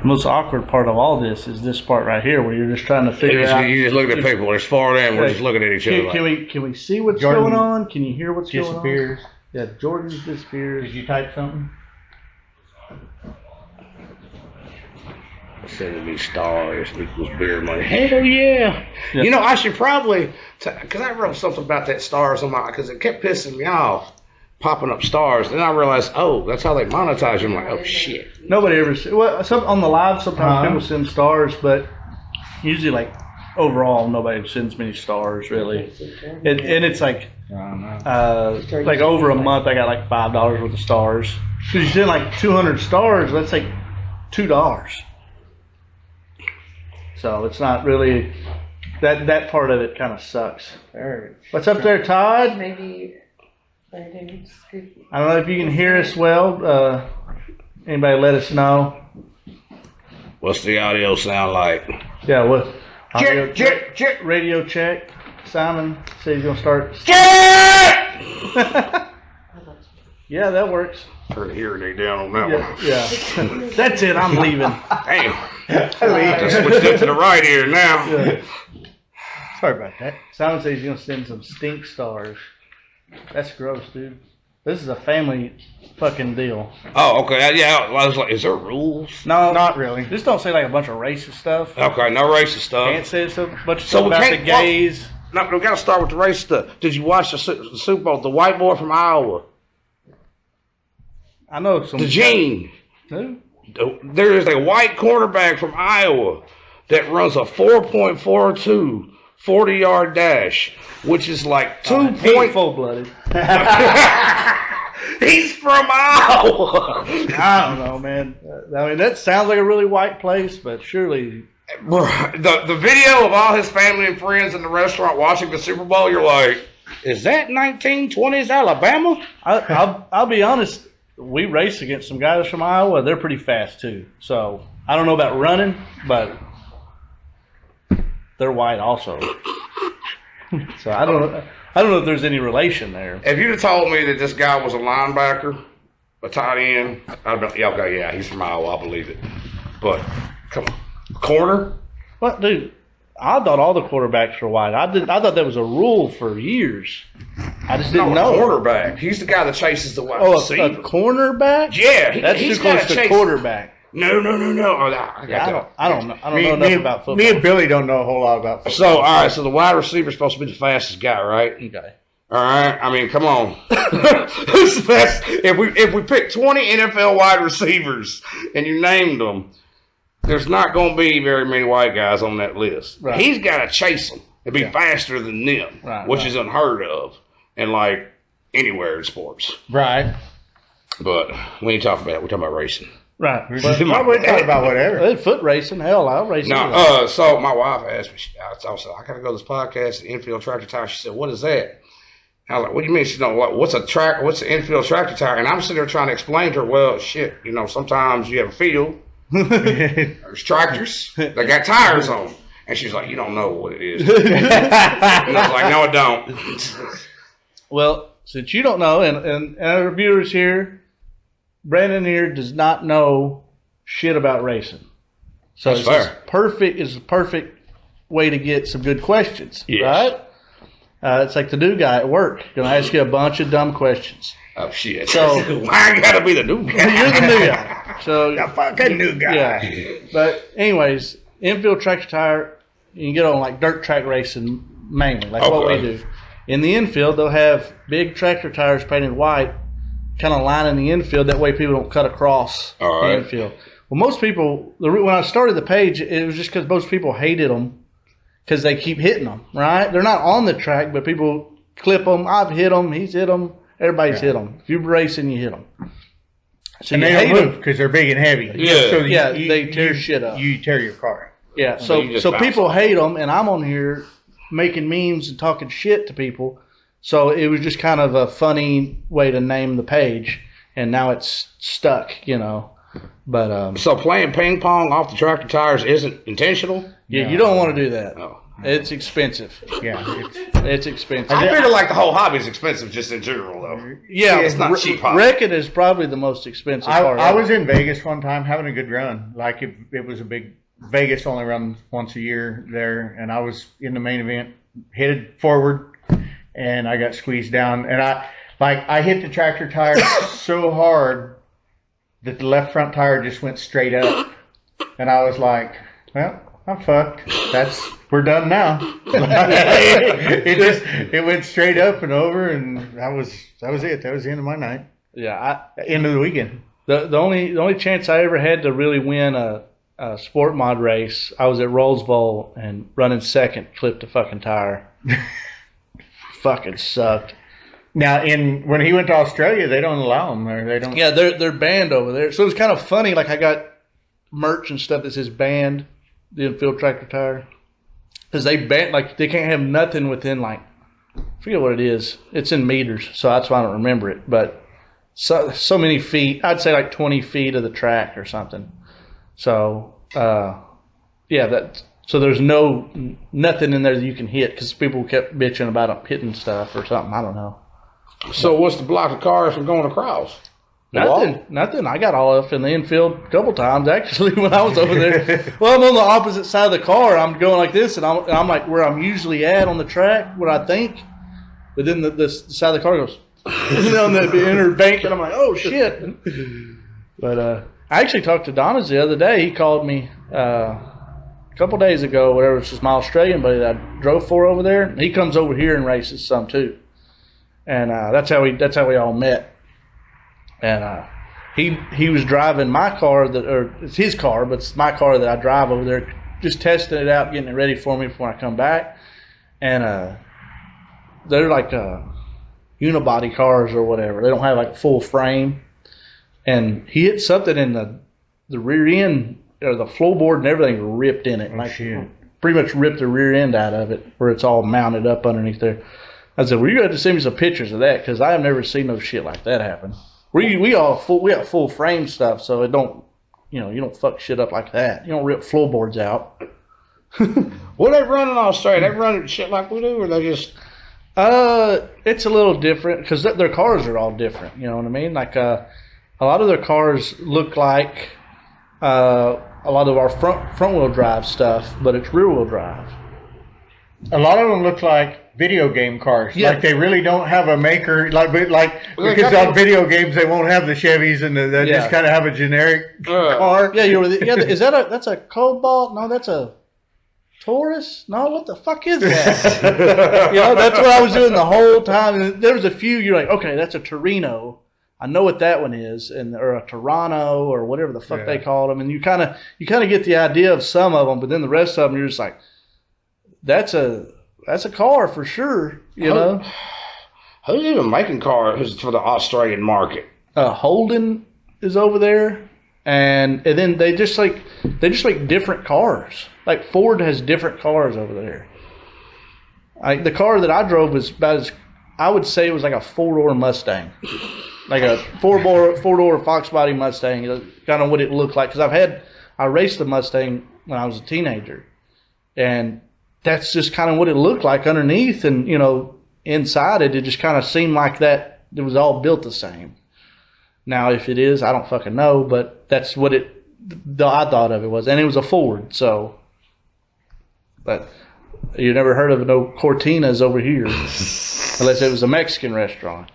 most awkward part of all this is this part right here where you're just trying to figure out. You just look at the people. There's four of them. We're just looking at each other. Can we see what's going on? Can you hear what's going on? Yeah, Jordan disappears. Did you type something? Sending me stars equals beer money. Hell yeah. You know, I should probably, because I wrote something about that stars on my, because it kept pissing me off, popping up stars. Then I realized, oh, that's how they monetize you. I'm like, oh shit. Nobody ever, well, on the live, sometimes people send stars, but usually, like, overall, nobody sends many stars, really. And it's like over a month, I got like $5 worth of stars. Because you send like 200 stars, that's like $2. So it's not really, that part of it kind of sucks. What's up there, Todd? Maybe I didn't scoop. I don't know if you can hear us well. Anybody let us know. What's the audio sound like? Yeah, what? Check. Radio check. Simon said he's going to start. Check! Yeah, that works. Turn the hearing aid down on that one. Yeah. That's it. I'm leaving. Damn. Just switched it to the right ear now. Yeah. Sorry about that. Simon says he's going to send some stink stars. That's gross, dude. This is a family fucking deal. Oh, okay. Yeah, I was like, is there rules? No, not really. Just don't say like a bunch of racist stuff. Okay, no racist stuff. Can't say a bunch of stuff about the gays. No, we got to start with the racist stuff. Did you watch the Super Bowl? The white boy from Iowa. I know some. The Gene. Who? There is a white quarterback from Iowa that runs a 4.42 40-yard dash, which is like 2 point. Full-blooded. He's from Iowa. I don't know, man. I mean, that sounds like a really white place, but surely. The video of all his family and friends in the restaurant watching the Super Bowl, you're like, is that 1920s Alabama? I'll be honest. We race against some guys from Iowa. They're pretty fast too. So I don't know about running, but they're white also. So I don't know if there's any relation there. If you'd have told me that this guy was a linebacker, a tight end, I'd be like, yeah, okay, yeah, he's from Iowa. I believe it. But come on, corner. What, dude? I thought all the quarterbacks were white. I thought that was a rule for years. I just didn't know. Quarterback. He's the guy that chases the wide receiver. A cornerback? Yeah, that's too close to quarterback. No. I don't know. I don't know enough about football. Me and Billy don't know a whole lot about football. So, all right. So the wide receiver is supposed to be the fastest guy, right? Okay. All right. I mean, come on. Who's the best? If we pick 20 NFL wide receivers and you named them, there's not going to be very many white guys on that list. Right. He's got to chase them and be faster than them, which is unheard of in like anywhere in sports. Right. But we ain't talking about that. We're talking about racing. Right. We're talking about whatever. Foot racing. Hell, I'll race. No. So my wife asked me. I said, I got to go to this podcast, the Infield Tractor Tire. She said, what is that? I was like, what do you mean? She don't know what's an Infield Tractor Tire? And I'm sitting there trying to explain to her, well, shit, sometimes you have a field. There's tractors. They got tires on them. And she's like, you don't know what it is. And I was like, no, I don't. Well, since you don't know, and our viewers here, Brandon here does not know shit about racing. So it's the perfect way to get some good questions, right? It's like the new guy at work. Going to ask you a bunch of dumb questions. Oh, shit. So, why I got to be the new guy? You're the new guy. So, the fucking new guy. Yeah. But anyways, Infield Tractor Tire, you can get on like dirt track racing mainly, like what we do. In the infield, they'll have big tractor tires painted white, kind of lining the infield. That way people don't cut across the infield. Well, most people, when I started the page, it was just because most people hated them because they keep hitting them, right? They're not on the track, but people clip them. I've hit them. He's hit them. Everybody's hit them. If you're racing, you hit them. So and they don't move because they're big and heavy. Yeah, so they tear shit up. You tear your car. Yeah, so people hate them, and I'm on here making memes and talking shit to people. So it was just kind of a funny way to name the page, and now it's stuck, But so playing ping pong off the tractor tires isn't intentional? Yeah, you don't want to do that. Oh. It's expensive. Yeah. It's expensive. I feel like the whole hobby is expensive just in general, though. Yeah, it's not cheap hobby. Wrecking is probably the most expensive part. I was in Vegas one time having a good run. Like it was a big Vegas only runs once a year there, and I was in the main event, headed forward, and I got squeezed down, and I hit the tractor tire so hard that the left front tire just went straight up, and I was like, well, I'm fucked. We're done now. it went straight up and over, and that was it. That was the end of my night. Yeah, end of the weekend. The only chance I ever had to really win a sport mod race, I was at Rollsville and running second, clipped a fucking tire. Fucking sucked. Now, when he went to Australia, they don't allow them, or they don't. Yeah, they're banned over there. So it's kind of funny. Like I got merch and stuff that says banned, the Infield Tractor Tire, because they ban, like they can't have nothing within like, I forget what it is. It's in meters, so that's why I don't remember it. But so many feet. I'd say like 20 feet of the track or something. So yeah, so there's nothing in there that you can hit because people kept bitching about hitting stuff or something. I don't know. So what's to block the cars from going across? Nothing. I got all up in the infield a couple times actually when I was over there. Well, I'm on the opposite side of the car. I'm going like this, and I'm like where I'm usually at on the track, what I think. But then the side of the car goes, on the inner bank, and I'm like, oh shit. But I actually talked to Donna's the other day. He called me a couple days ago, whatever. It's just my Australian buddy that I drove for over there. He comes over here and races some too, and that's how we all met. And he was driving my car or it's his car, but it's my car that I drive over there, just testing it out, getting it ready for me before I come back. And they're like unibody cars or whatever. They don't have like a full frame. And he hit something in the rear end or the floorboard and everything ripped in it. Oh, shit. Pretty much ripped the rear end out of it where it's all mounted up underneath there. I said, well, you're going to have to send me some pictures of that because I have never seen no shit like that happen. We have full frame stuff, so it don't, you don't fuck shit up like that. You don't rip floorboards out. What they running on straight? They running shit like we do, or they just? It's a little different because their cars are all different. You know what I mean? Like a lot of their cars look like a lot of our front wheel drive stuff, but it's rear wheel drive. A lot of them look like video game cars. Yeah. Like they really don't have a maker. Because on video games they won't have the Chevys and they just kind of have a generic car. Yeah, is that's a Cobalt? No, that's a Taurus? No, what the fuck is that? That's what I was doing the whole time. And there was a few you're like, okay, that's a Torino. I know what that one is, or a Toronto or whatever the fuck they called them. And you kind of get the idea of some of them, but then the rest of them you're just like, that's a car for sure, you know. Who's even making cars for the Australian market? Holden is over there, and then they just make different cars. Like Ford has different cars over there. The car that I drove was about as, I would say it was like a 4-door Mustang, like a four-door Fox body Mustang. Kind of what it looked like because I raced the Mustang when I was a teenager, and that's just kind of what it looked like underneath, and inside it just kind of seemed like that it was all built the same. Now if it is, I don't fucking know, but that's what I thought of it was, and it was a Ford. So, but you never heard of no Cortinas over here, unless it was a Mexican restaurant.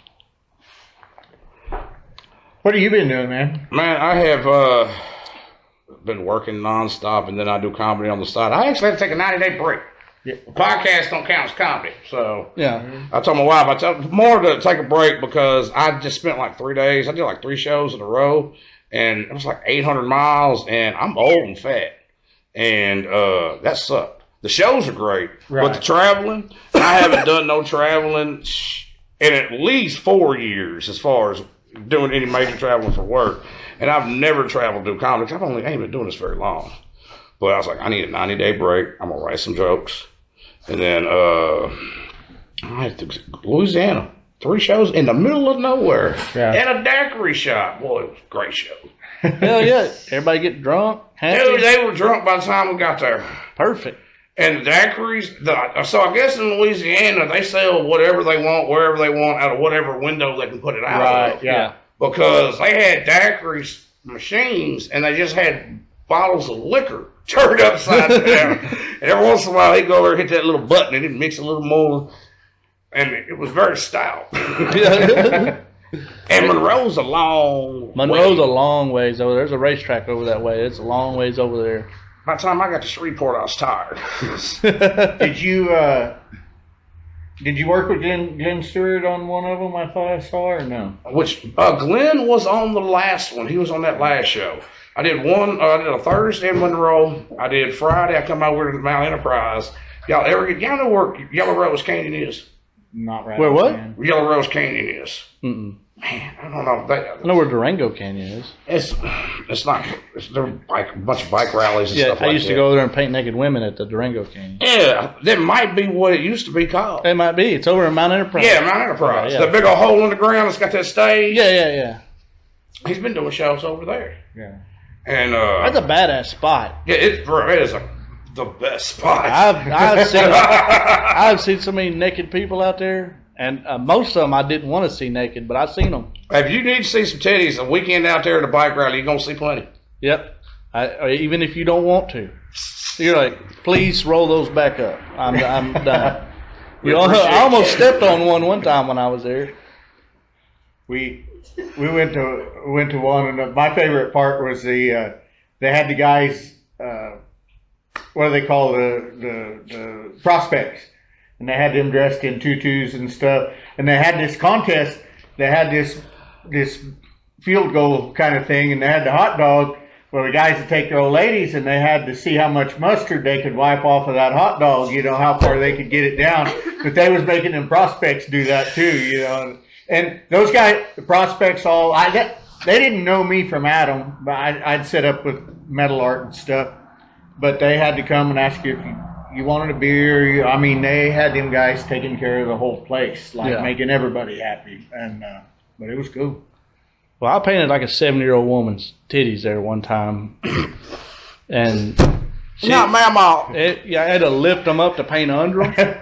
What have you been doing, man? Man, I have been working nonstop, and then I do comedy on the side. I actually had to take a 90-day break. Yeah. Podcast don't count as comedy, so yeah. I told my wife I told more to take a break because I just spent like 3 days. I did like 3 shows in a row, and it was like 800 miles, and I'm old and fat, and that sucked. The shows are great, but the traveling, I haven't done no traveling in at least 4 years as far as doing any major traveling for work, and I've never traveled to do comedy. I ain't been doing this very long. But I was like, I need a 90-day break. I'm going to write some jokes. And then I had to Louisiana. 3 shows in the middle of nowhere. Yeah. At a daiquiri shop. Boy, it was a great show. Hell yeah. Everybody get drunk. Dude, they were drunk by the time we got there. Perfect. And the daiquiris, so I guess in Louisiana, they sell whatever they want, wherever they want, out of whatever window they can put it out of. Yeah. Because they had daiquiris machines, and they just had bottles of liquor turned upside down. And every once in a while, he'd go over and hit that little button, and he'd mix a little more. And it was very stout. And Monroe's a long ways over there. There's a racetrack over that way. It's a long ways over there. By the time I got to Shreveport, I was tired. Did you work with Glenn Stewart on one of them? I thought I saw, or no? Which Glenn was on the last one. He was on that last show. I did a Thursday in Monroe. I did Friday. I come over to Mount Enterprise. Y'all know where Yellow Rose Canyon is? Not right. Where what? Yellow Rose Canyon is. Mm-mm. Man, I don't know. I know where Durango Canyon is. It's not. They're like a bunch of bike rallies and stuff like that. I used to go there and paint naked women at the Durango Canyon. Yeah, that might be what it used to be called. It might be. It's over in Mount Enterprise. Yeah, Mount Enterprise. Yeah. The big old hole in the ground that's got that stage. Yeah. He's been doing shows over there. Yeah. And that's a badass spot. Yeah, it is the best spot. I've seen so many naked people out there. And most of them I didn't want to see naked, but I've seen them. If you need to see some titties, a weekend out there at a bike rally, you're going to see plenty. Yep. Even if you don't want to. You're like, please roll those back up. I'm done. I almost stepped on one time when I was there. We went to one, and my favorite part was they had the guys, what do they call the prospects? And they had them dressed in tutus and stuff. And they had this contest. They had this field goal kind of thing. And they had the hot dog for the guys to take their old ladies. And they had to see how much mustard they could wipe off of that hot dog, how far they could get it down. But they was making them prospects do that too, And those guys, the prospects they didn't know me from Adam. But I'd set up with metal art and stuff. But they had to come and ask you if you wanted a beer. They had them guys taking care of the whole place, making everybody happy. And but it was cool. Well, I painted like a 70-year-old woman's titties there one time, and not mamma. I had to lift them up to paint under them.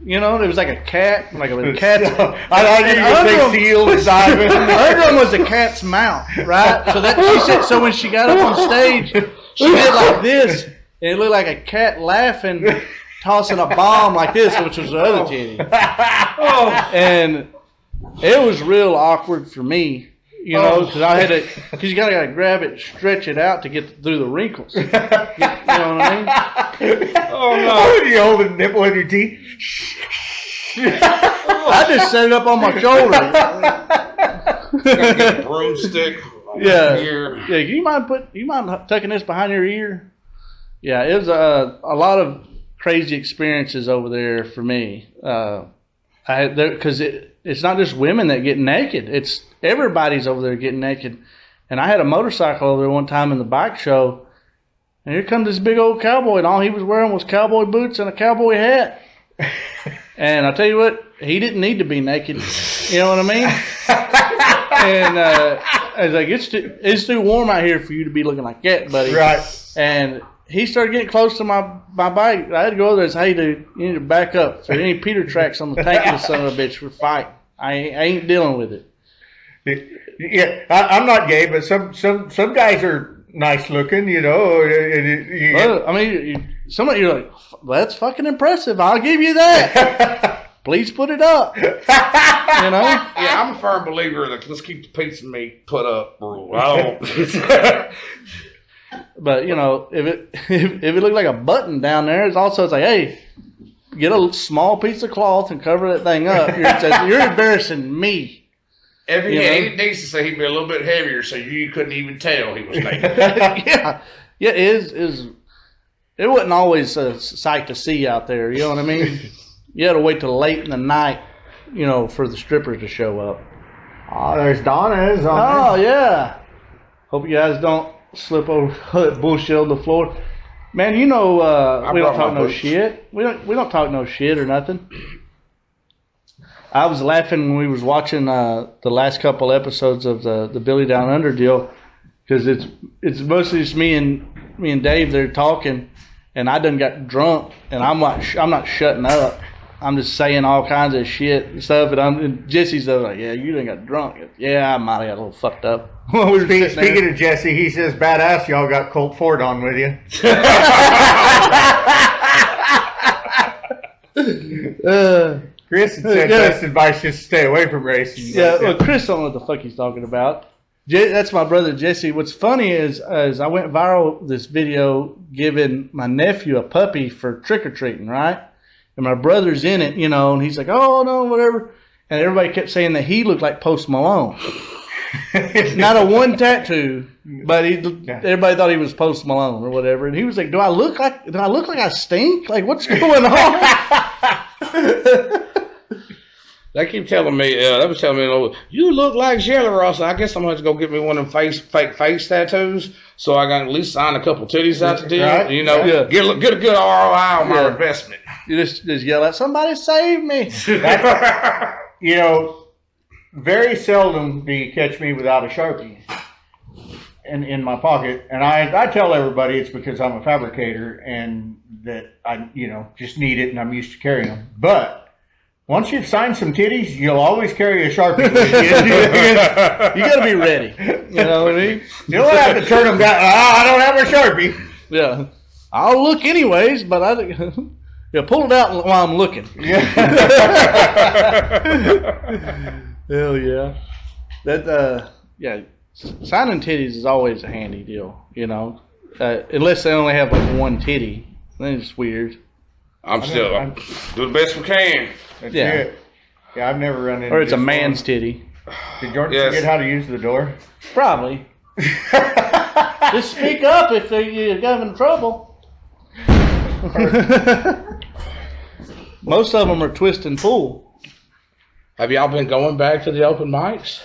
It was like a cat, like a cat's. I didn't think seal was diving. Under them was a cat's mouth, right? So that she said. So when she got up on stage, she did like this. And it looked like a cat laughing, tossing a bomb like this, which was the other titty. And it was real awkward for me, because because you gotta grab it, stretch it out to get through the wrinkles. You know what I mean? Oh no! You hold the nipple in your teeth. I just set it up on my shoulder. Gotta get a broomstick. Yeah. You mind tucking this behind your ear? Yeah, it was a lot of crazy experiences over there for me. Because it's not just women that get naked; it's everybody's over there getting naked. And I had a motorcycle over there one time in the bike show, and here comes this big old cowboy, and all he was wearing was cowboy boots and a cowboy hat. And I tell you what, he didn't need to be naked. You know what I mean? And I was like, it's too warm out here for you to be looking like that, buddy. Right. And he started getting close to my bike. I had to go over there and say, hey, dude, you need to back up. So any Peter tracks on the tank of the son of a bitch, we're fighting. I ain't dealing with it. Yeah, I'm not gay, but some guys are nice looking, Well, somebody, you're like, well, that's fucking impressive. I'll give you that. Please put it up. Yeah, I'm a firm believer that let's keep the pizza meat put up rule. I don't. But if it looked like a button down there, it's like, hey, get a small piece of cloth and cover that thing up. You're embarrassing me. He needs to say he'd be a little bit heavier, so you couldn't even tell he was naked. Yeah, it wasn't always a sight to see out there. You know what I mean? You had to wait till late in the night, for the strippers to show up. Oh, there's Donna's on Oh yeah. Hope you guys don't slip over that bullshit on the floor. Man, we don't talk no shit. We don't talk no shit or nothing. I was laughing when we was watching the last couple episodes of the Billy Down Under deal, because it's mostly just me and Dave there talking, and I done got drunk, and I'm not shutting up. I'm just saying all kinds of shit and stuff, and Jesse's like, yeah, you done got drunk. Yeah, I might have got a little fucked up. Speaking of Jesse, he says, badass, y'all got Colt Ford on with you. Chris had said best advice, just stay away from racing. Yeah, well, Chris don't know what the fuck he's talking about. That's my brother Jesse. What's funny is I went viral this video giving my nephew a puppy for trick-or-treating, right? And my brother's in it, you know, and he's like, oh, no, whatever. And everybody kept saying that he looked like Post Malone. Not a one tattoo, but everybody thought he was Post Malone or whatever. And he was like, do I look like I stink? Like, what's going on? They keep telling me, they was telling me, you look like Jelly Ross. I guess I'm going to go get me one of them fake face tattoos so I can at least sign a couple titties out the deal. Right? You know, get a good ROI on my investment. You just yell out, somebody save me. You know, very seldom do you catch me without a Sharpie in my pocket. And I tell everybody it's because I'm a fabricator and that I, you know, just need it and I'm used to carrying them. But once you've signed some titties, you'll always carry a Sharpie. You got to be ready. You know what I mean? You don't have to turn them down. I don't have a Sharpie. Yeah. I'll look anyways, but pull it out while I'm looking. Yeah. Hell yeah. Signing titties is always a handy deal, you know. Unless they only have like one titty. Then it's weird. I'm do the best we can. That's it. Yeah, I've never run into. Or it's a man's titty. Did Jordan forget how to use the door? Probably. Just speak up if you're having trouble. Most of them are twist and pull. Have y'all been going back to the open mics?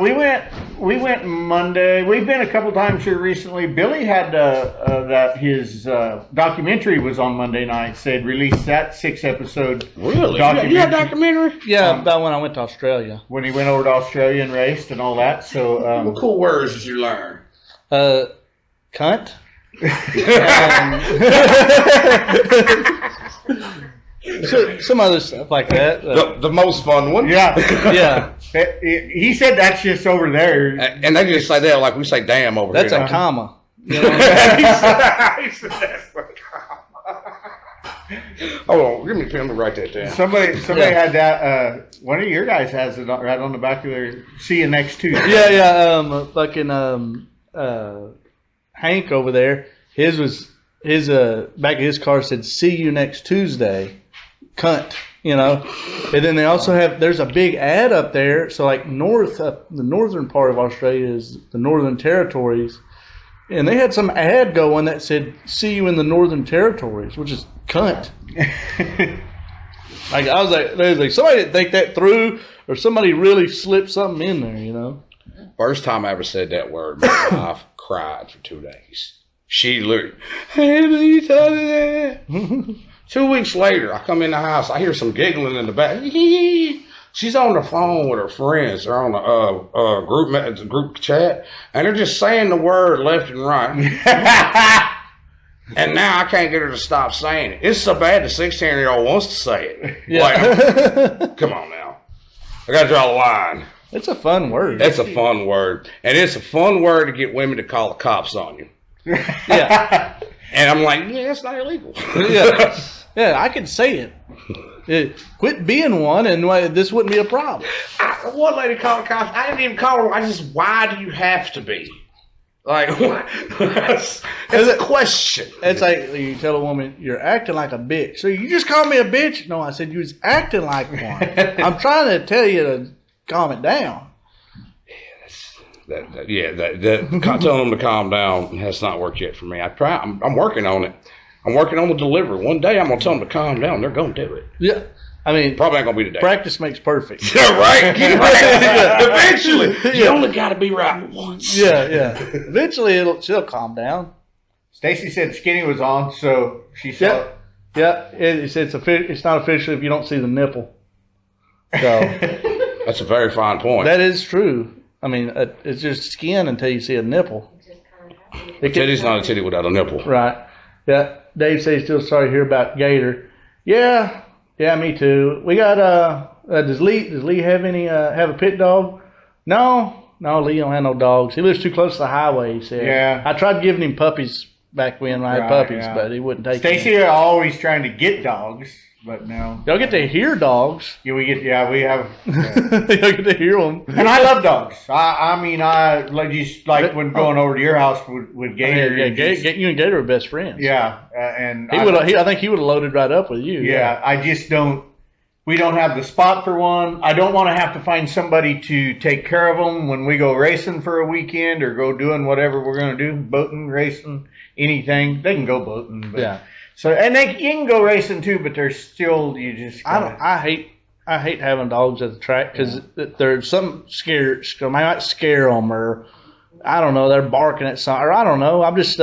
We went Monday. We've been a couple times here recently. Billy had that his documentary was on Monday nights. They'd released that 6-episode documentary. You had a documentary? Yeah, about when I went to Australia. When he went over to Australia and raced and all that. So what cool words did you learn? Cunt. Some other stuff like that. The most fun one. Yeah. Yeah. He said that's just over there. And they just say that like we say damn over that's here. That's a comma. You know? He said that's a comma. Hold on. Give me a pen to write that down. Somebody had that. One of your guys has it right on the back of their see you next Tuesday. Yeah. Hank over there, his back of his car said see you next Tuesday. Cunt, you know. And then they also there's a big ad up there. So like the northern part of Australia is the Northern Territories. And they had some ad going that said, see you in the Northern Territories, which is cunt. Like I was like, somebody didn't think that through, or somebody really slipped something in there, you know. First time I ever said that word, my wife cried for 2 days. She literally, hey, you told me that. 2 weeks later, I come in the house. I hear some giggling in the back. She's on the phone with her friends. They're on a group chat, and they're just saying the word left and right. And now I can't get her to stop saying it. It's so bad the 16-year-old wants to say it. Yeah. Like, come on now. I got to draw the line. It's a fun word. It's a fun word. And it's a fun word to get women to call the cops on you. Yeah. And I'm like, yeah, it's not illegal. Yeah. Yeah, I could say it. Quit being one, and this wouldn't be a problem. One lady called the cops. I didn't even call her. I just, why do you have to be? Like, it's a question. It's like you tell a woman, you're acting like a bitch. So you just called me a bitch? No, I said you was acting like one. I'm trying to tell you to calm it down. Telling them to calm down has not worked yet for me. I'm working on it. I'm working on the delivery. One day I'm going to tell them to calm down. They're going to do it. Yeah. I mean, probably not going to be today. Practice makes perfect. Yeah, right. Eventually. You only got to be right once. Yeah. Eventually she'll calm down. Stacy said skinny was on, so she saw it. Yeah. It's not official if you don't see the nipple. So that's a very fine point. That is true. I mean, it's just skin until you see a nipple. A titty's not a titty without a nipple. Right. Yeah. Dave says he's still sorry to hear about Gator. Yeah, me too. We got does Lee have have a pit dog? No, Lee don't have no dogs. He lives too close to the highway, he said. Yeah. I tried giving him puppies back when I had puppies, but he wouldn't take Stacy them. are always trying to get dogs, but no. Y'all get to hear dogs. Yeah, we have. Yeah. Y'all get to hear them. And I love dogs. I mean, I like when going over to your house with Gator. Yeah, you and Gator are best friends. Yeah, and I think he would have loaded right up with you. Yeah, I just don't. We don't have the spot for one. I don't want to have to find somebody to take care of them when we go racing for a weekend or go doing whatever we're going to do, boating, racing, anything. They can go boating. But, yeah. So you can go racing too, but they're still I hate having dogs at the track because there's some might scare them or I don't know, they're barking at something or I don't know. I'm just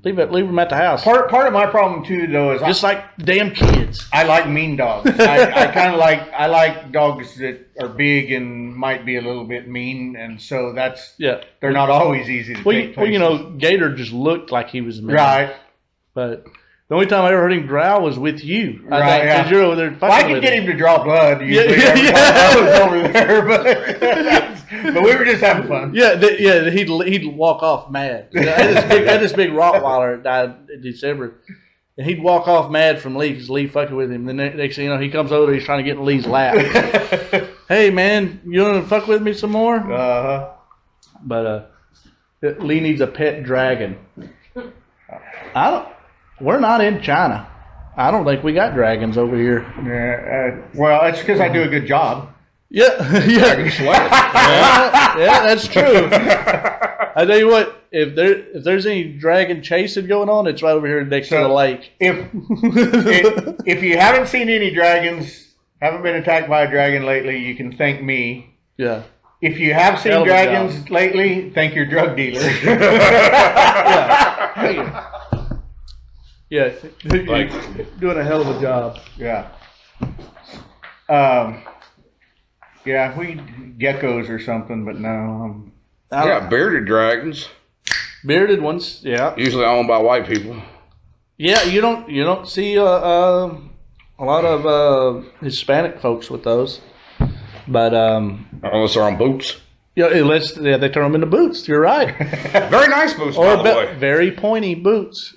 leave them at the house. Part of my problem too, though, is just like damn kids. I like mean dogs. I kind of like dogs that are big and might be a little bit mean, and so they're not always easy to take places. Well, Gator just looked like he was mean. Right. But the only time I ever heard him growl was with you. Right, because you're over there fighting I could get him to draw blood usually every time I was over there, but we were just having fun. Yeah, he'd walk off mad. I had this big Rottweiler that died in December. And he'd walk off mad from Lee because Lee fucking with him. Then next thing you know, he comes over there, he's trying to get in Lee's lap. Hey, man, you want to fuck with me some more? Uh-huh. But Lee needs a pet dragon. We're not in China. I don't think we got dragons over here. Well, it's because I do a good job. Yeah, that's true. I tell you what, if there's any dragon chasing going on, it's right over here next to the lake. If you haven't seen any dragons, haven't been attacked by a dragon lately, you can thank me. Yeah. If you have seen dragons lately, thank your drug dealer. Yeah, doing a hell of a job. Yeah. Yeah, we geckos or something, but no. Bearded dragons. Bearded ones, yeah. Usually owned by white people. Yeah, you don't see a lot of Hispanic folks with those, but unless they're on boots. Yeah, they turn them into boots. You're right. Very nice boots, by the way. Very pointy boots.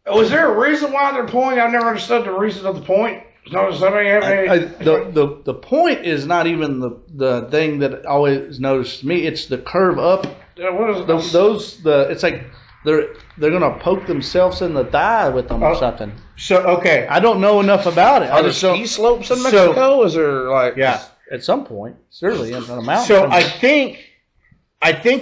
Was there a reason why they're pointy? I never understood the reason of the point. The point is not even the thing that always noticed me. It's the curve up. What is it's like they're gonna poke themselves in the thigh with them or something. So okay, I don't know enough about it. Are there ski slopes in Mexico? Is there at some point certainly on a mountain? So I think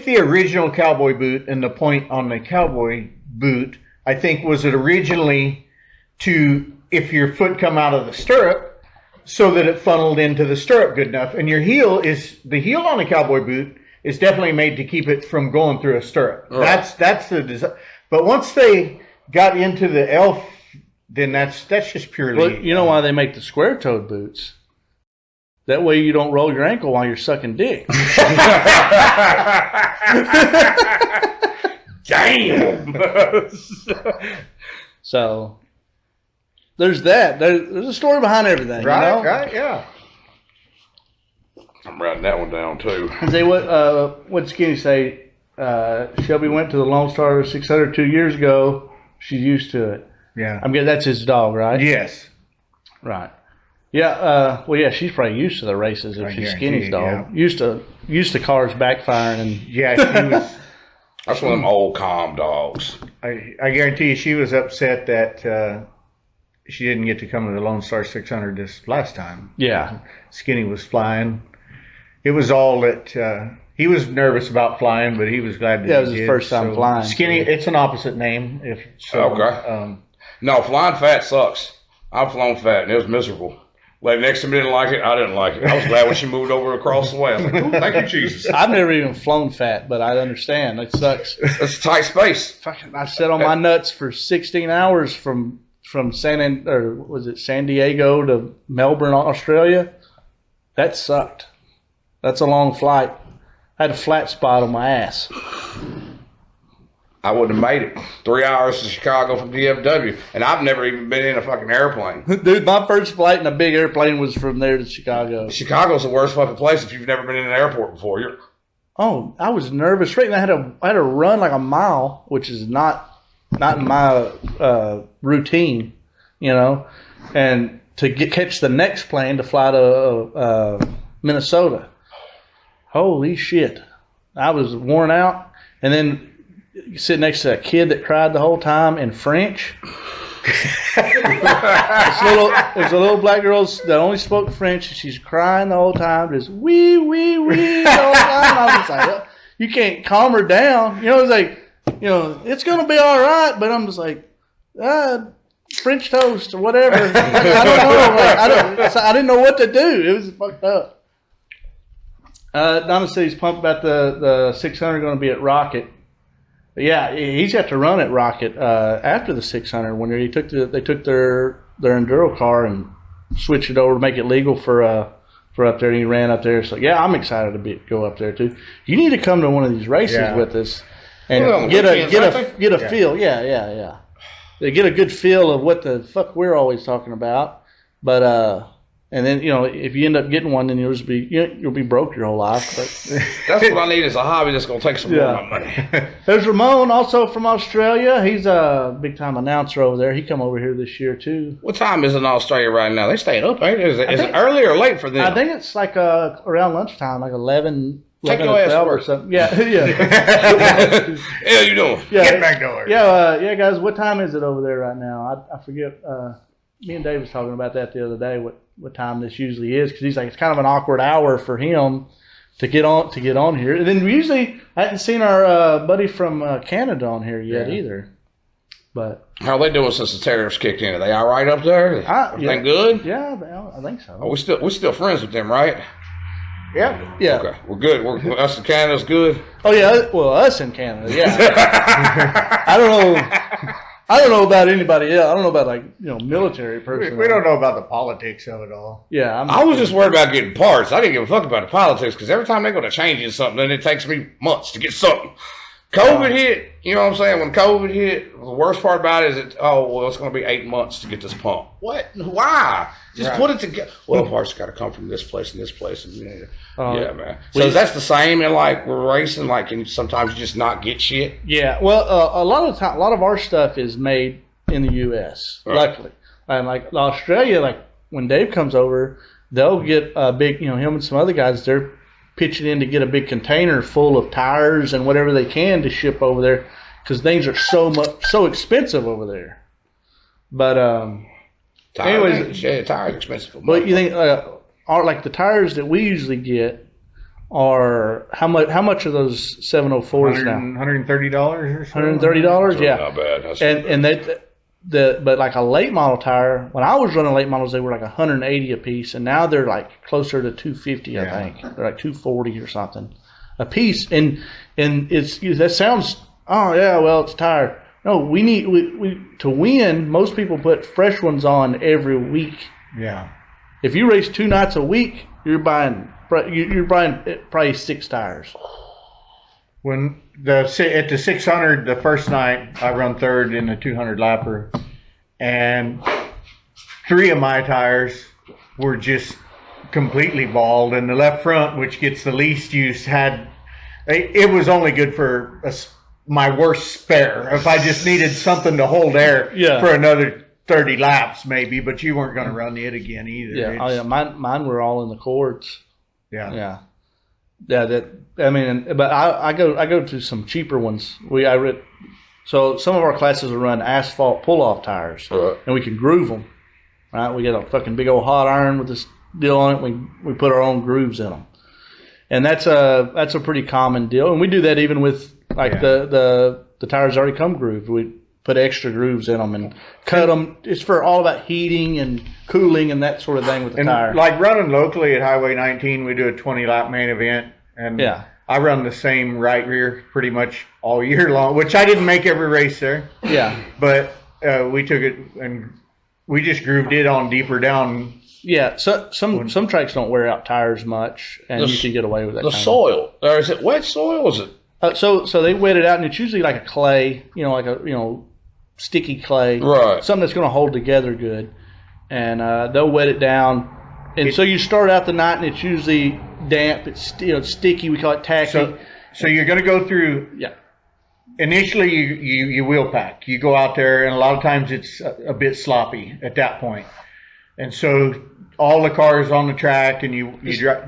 the original cowboy boot and the point on the cowboy boot, I think, was it originally to if your foot come out of the stirrup so that it funneled into the stirrup good enough. And the heel on a cowboy boot is definitely made to keep it from going through a stirrup. Right. That's the design. But once they got into the elf, then that's just purely. Well, you know why they make the square-toed boots? That way you don't roll your ankle while you're sucking dick. Damn. So there's that. There's a story behind everything. Right, you know? Right, yeah. I'm writing that one down too. Say what Skinny say? Shelby went to the Lone Star 600 2 years ago. She's used to it. Yeah. I'm guessing that's his dog, right? Yes. Right. Yeah. Well, yeah. She's probably used to the races if she's Skinny's dog. Yeah. Used to cars backfiring and. Yeah, she was. That's one of them old calm dogs. I guarantee you, she was upset that she didn't get to come to the Lone Star 600 this last time. Yeah. Skinny was flying. It was all that he was nervous about flying, but he was glad that it was his first time flying. Skinny, it's an opposite name. Okay. No, flying fat sucks. I've flown fat, and it was miserable. Like next to me didn't like it. I didn't like it. I was glad when she moved over across the way. I was like, ooh, thank you, Jesus. I've never even flown fat, but I understand. It sucks. It's a tight space. Fucking, I sat on my nuts for 16 hours from San Diego to Melbourne, Australia. That sucked. That's a long flight. I had a flat spot on my ass. I wouldn't have made it. 3 hours to Chicago from DFW, and I've never even been in a fucking airplane. Dude, my first flight in a big airplane was from there to Chicago. Chicago's the worst fucking place if you've never been in an airport before. I was nervous. Right, and I had to run like a mile, which is not in my routine, you know, and to catch the next plane to fly to Minnesota. Holy shit! I was worn out, and then you sit next to a kid that cried the whole time in French. It's a little black girl that only spoke French, and she's crying the whole time, just wee wee wee the whole time. I was like, you can't calm her down. You know, it's like, you know, it's gonna be all right, but I'm just like, French toast or whatever. I don't know. Like, I didn't know what to do. It was fucked up. Donna said he's pumped about the 600 going to be at Rocket. But yeah, he's got to run at Rocket after the 600 when they took their enduro car and switched it over to make it legal for up there, and he ran up there. So yeah, I'm excited to go up there too. You need to come to one of these races with us and get a feel. Yeah. They get a good feel of what the fuck we're always talking about, but and then, you know, if you end up getting one, then you'll be broke your whole life. But that's what I need is a hobby that's gonna take some more of my money. There's Ramon, also from Australia. He's a big time announcer over there. He come over here this year too. What time is it in Australia right now? They staying up, ain't it? Is it early or late for them? I think it's like around lunchtime, like 11 Take your ass to or work. something. Yeah. Hell you doing? Yeah. Get back to work. Yeah, guys. What time is it over there right now? I forget. Me and Dave was talking about that the other day. What time this usually is? Because he's like, it's kind of an awkward hour for him to get on here. And then usually I hadn't seen our buddy from Canada on here yet either. But how are they doing since the tariffs kicked in? Are they all right up there? Everything good? Yeah, I think so. Oh, we're still friends with them, right? Yeah. Okay, we're good. Us in Canada's good. Oh yeah, well us in Canada, yeah. I don't know about anybody else. I don't know about military person. We don't know about the politics of it all. Yeah, I was just worried about getting parts. I didn't give a fuck about the politics because every time they're going to change in something, then it takes me months to get something. COVID hit. You know what I'm saying? When COVID hit, the worst part about it is it's going to be 8 months to get this pump. What? Why? Just put it together. Well, parts got to come from this place and this place. And yeah, man. So that's the same in like we're racing. Like, and sometimes you just not get shit. Yeah. Well, a lot of our stuff is made in the U.S. Right. Luckily, and like Australia, like when Dave comes over, they'll get a big. Him and some other guys, they're pitching in to get a big container full of tires and whatever they can to ship over there because things are so expensive over there. But tires expensive. But you think are like the tires that we usually get are how much are those 704s now? $130 or something. $130, yeah. Not bad. But like a late model tire, when I was running late models, they were like 180 a piece, and now they're like closer to 250. I think they're like 240 or something a piece. And that sounds it's a tire. No, we to win. Most people put fresh ones on every week. Yeah. If you race 2 nights a week, you're buying probably 6 tires. When at the 600, the first night I run third in the 200 lapper, and 3 of my tires were just completely bald, and the left front, which gets the least use, it was only good for my worst spare. If I just needed something to hold air for another 30 laps maybe, but you weren't going to run it again either. Yeah, mine were all in the cords. Yeah. But I go to some cheaper ones. So some of our classes will run asphalt pull-off tires, and we can groove them. Right, we got a fucking big old hot iron with this deal on it. We put our own grooves in them, and that's a pretty common deal. And we do that even with the tires already come grooved. We put extra grooves in them and cut them. It's for all about heating and cooling and that sort of thing with the tire. Like running locally at Highway 19, we do a 20-lap main event, and I run the same right rear pretty much all year long, which I didn't make every race there. Yeah. But we took it and we just grooved it on deeper down. Yeah, so some tracks don't wear out tires much, and you can get away with that. The soil, or is it wet soil? Is it? So they wet it out, and it's usually like a clay, like a sticky clay, Right. something that's going to hold together good, and they'll wet it down. And so you start out the night, and it's usually damp. It's sticky. We call it tacky. So you're going to go through. Yeah. Initially, you wheel pack. You go out there, and a lot of times it's a bit sloppy at that point. And so all the cars on the track, and you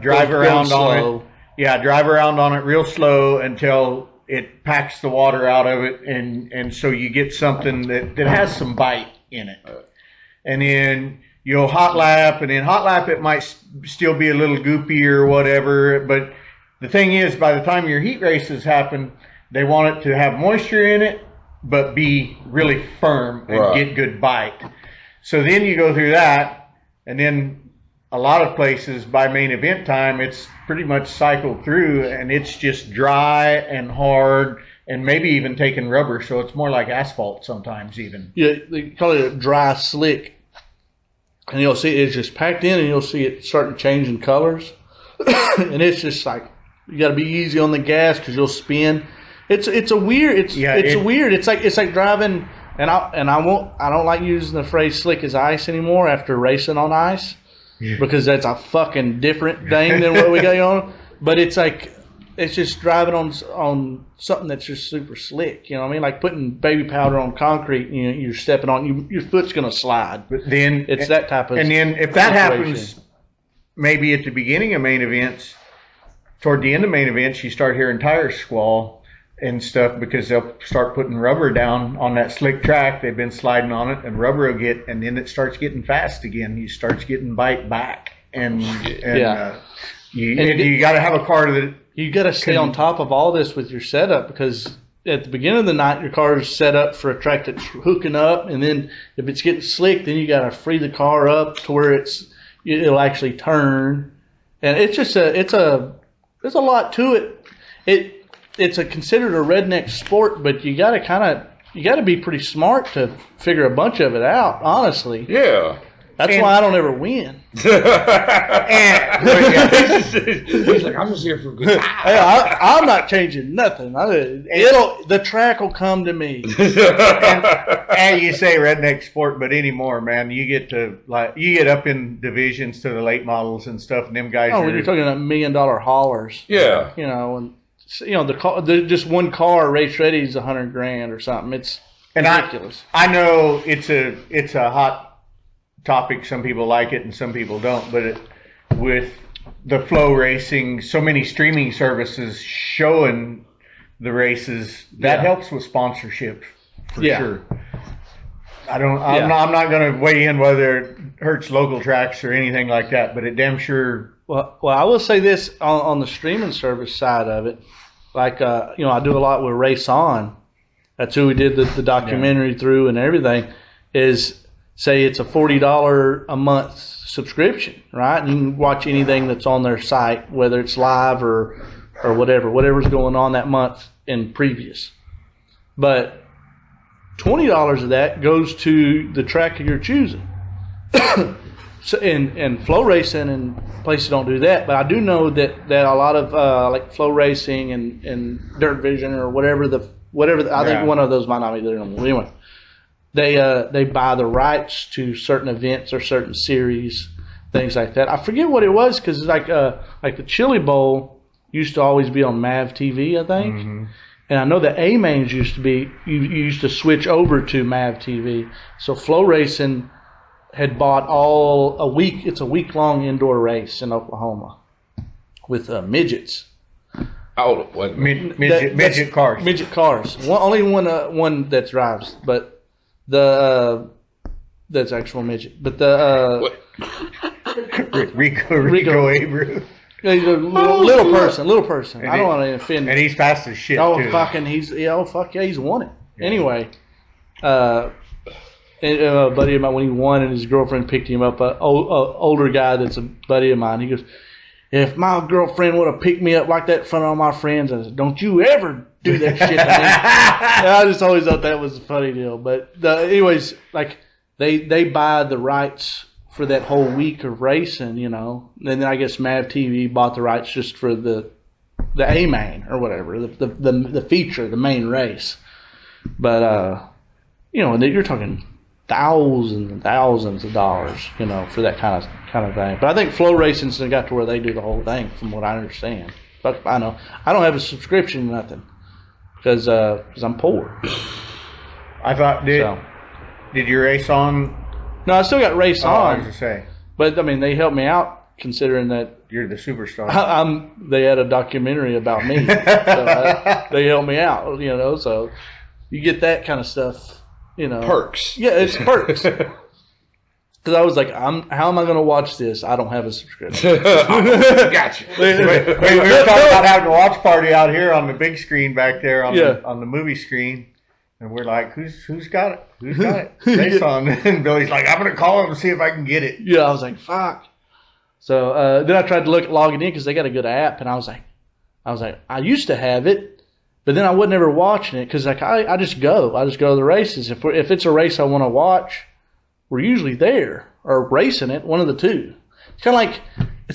drive around on it. Yeah, drive around on it real slow until it packs the water out of it, and so you get something that has some bite in it. And then you'll hot lap, and in hot lap it might still be a little goopy or whatever. But the thing is, by the time your heat races happen, they want it to have moisture in it, but be really firm and get good bite. So then you go through that, and then a lot of places by main event time, it's pretty much cycled through, and it's just dry and hard, and maybe even taking rubber, so it's more like asphalt sometimes even. Yeah, they call it a dry slick, and you'll see it's just packed in, and you'll see it starting to change in colors, and it's just like you got to be easy on the gas because you'll spin. It's weird. It's like driving, and I don't like using the phrase slick as ice anymore after racing on ice. Yeah. Because that's a fucking different thing than what we got on. But it's like it's just driving on something that's just super slick. You know what I mean? Like putting baby powder on concrete. You're stepping on. Your foot's gonna slide. But then it's that type of. And then if that happens, maybe at the beginning of main events, toward the end of main events, you start hearing tires squall and stuff because they'll start putting rubber down on that slick track. They've been sliding on it, and rubber will get, and then it starts getting fast again. You starts getting bite back, and you got to have a car that you got to stay on top of all this with your setup, because at the beginning of the night your car is set up for a track that's hooking up, and then if it's getting slick, then you got to free the car up to where it'll actually turn, and it's just there's a lot to it. It's considered a redneck sport, but you got to be pretty smart to figure a bunch of it out. Honestly, yeah. That's why I don't ever win. He's like, I'm just here for good time. I'm not changing nothing. The track will come to me. and you say redneck sport, but anymore, man, you get up in divisions to the late models and stuff, and them guys. Oh, when you're talking about $1 million haulers. Yeah. Just one car race ready is $100,000 or something. It's ridiculous. I know it's a hot topic. Some people like it and some people don't. But with the flow racing, so many streaming services showing the races, that helps with sponsorship for sure. I'm not going to weigh in whether it hurts local tracks or anything like that, but it damn sure. Well, I will say this on the streaming service side of it. Like, I do a lot with Race On. That's who we did the documentary through and everything. Is say it's a $40 a month subscription, right? And you can watch anything that's on their site, whether it's live or whatever's going on that month in previous. But $20 of that goes to the track you're choosing. So, and flow racing and places don't do that, but I do know that a lot of like flow racing and Dirt Vision or whatever I think one of those might not be there anymore. Anyway, they buy the rights to certain events or certain series, things like that. I forget what it was because like the Chili Bowl used to always be on MAV TV, I think. Mm-hmm. And I know the A-Mains used to be you used to switch over to MAV TV. So flow racing had bought it's a week-long indoor race in Oklahoma with midgets. Oh, what? Midget cars. Midget cars. Only one that drives, but that's actual midget. But the Rico Abreu. Little person. I don't want to offend. And he's fast as shit too. He's won it. Yeah. Anyway, and a buddy of mine, when he won and his girlfriend picked him up, an older guy that's a buddy of mine, he goes, if my girlfriend would have picked me up like that in front of all my friends, I said, don't you ever do that shit to me. I just always thought that was a funny deal. But anyways, like they buy the rights for that whole week of racing, and then I guess MAV TV bought the rights just for the the A main or whatever, the feature, the main race. But and you're talking thousands and thousands of dollars, for that kind of thing. But I think Flow Racing's got to where they do the whole thing, from what I understand. But I know I don't have a subscription to nothing because I'm poor. I thought did you race on? No, I still got race on. I was to say, but I mean they helped me out considering that you're the superstar. They had a documentary about me, so they helped me out. So you get that kind of stuff. Perks. Yeah, it's perks. Because I was like, how am I going to watch this? I don't have a subscription. Gotcha. We were talking about having a watch party out here on the big screen back there on the movie screen, and we're like, who's got it? Who's got it? Race on. And Billy's like, I'm going to call him and see if I can get it. Yeah, I was like, fuck. So then I tried to log it in because they got a good app, and I was like, I used to have it. But then I wasn't ever watching it because I just go to the races. If it's a race I want to watch, we're usually there or racing it, one of the two. It's kind of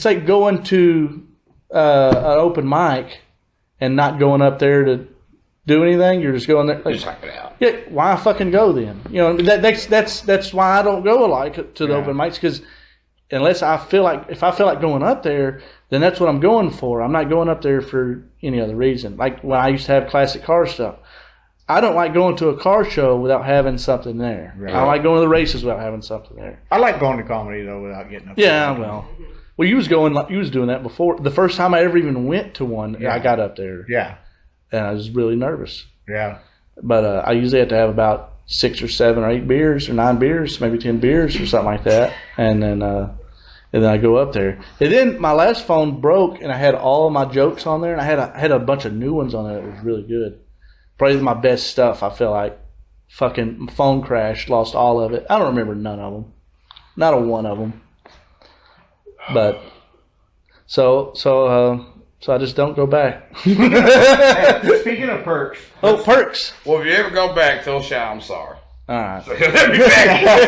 like going to an open mic and not going up there to do anything. You're just going there. Just check it out. Yeah, why fucking go then? That's why I don't go to the open mics, because unless if I feel like going up there, then that's what I'm going for. I'm not going up there for any other reason. Like when I used to have classic car stuff. I don't like going to a car show without having something there. Right. I don't like going to the races without having something there. I like going to comedy though without getting up. Yeah, well, you was doing that before. The first time I ever even went to one, I got up there. Yeah. And I was really nervous. Yeah. But I usually have to have about 6 or 7 or 8 beers or 9 beers, maybe 10 beers or something like that, and then I go up there. And then my last phone broke, and I had all of my jokes on there, and I had a bunch of new ones on there. It was really good. Probably my best stuff. I feel like fucking phone crashed, lost all of it. I don't remember none of them, not a one of them. But so I just don't go back. Hey, speaking of perks. Oh, perks. Well, if you ever go back, tell Shy I'm sorry. All right. Let me back.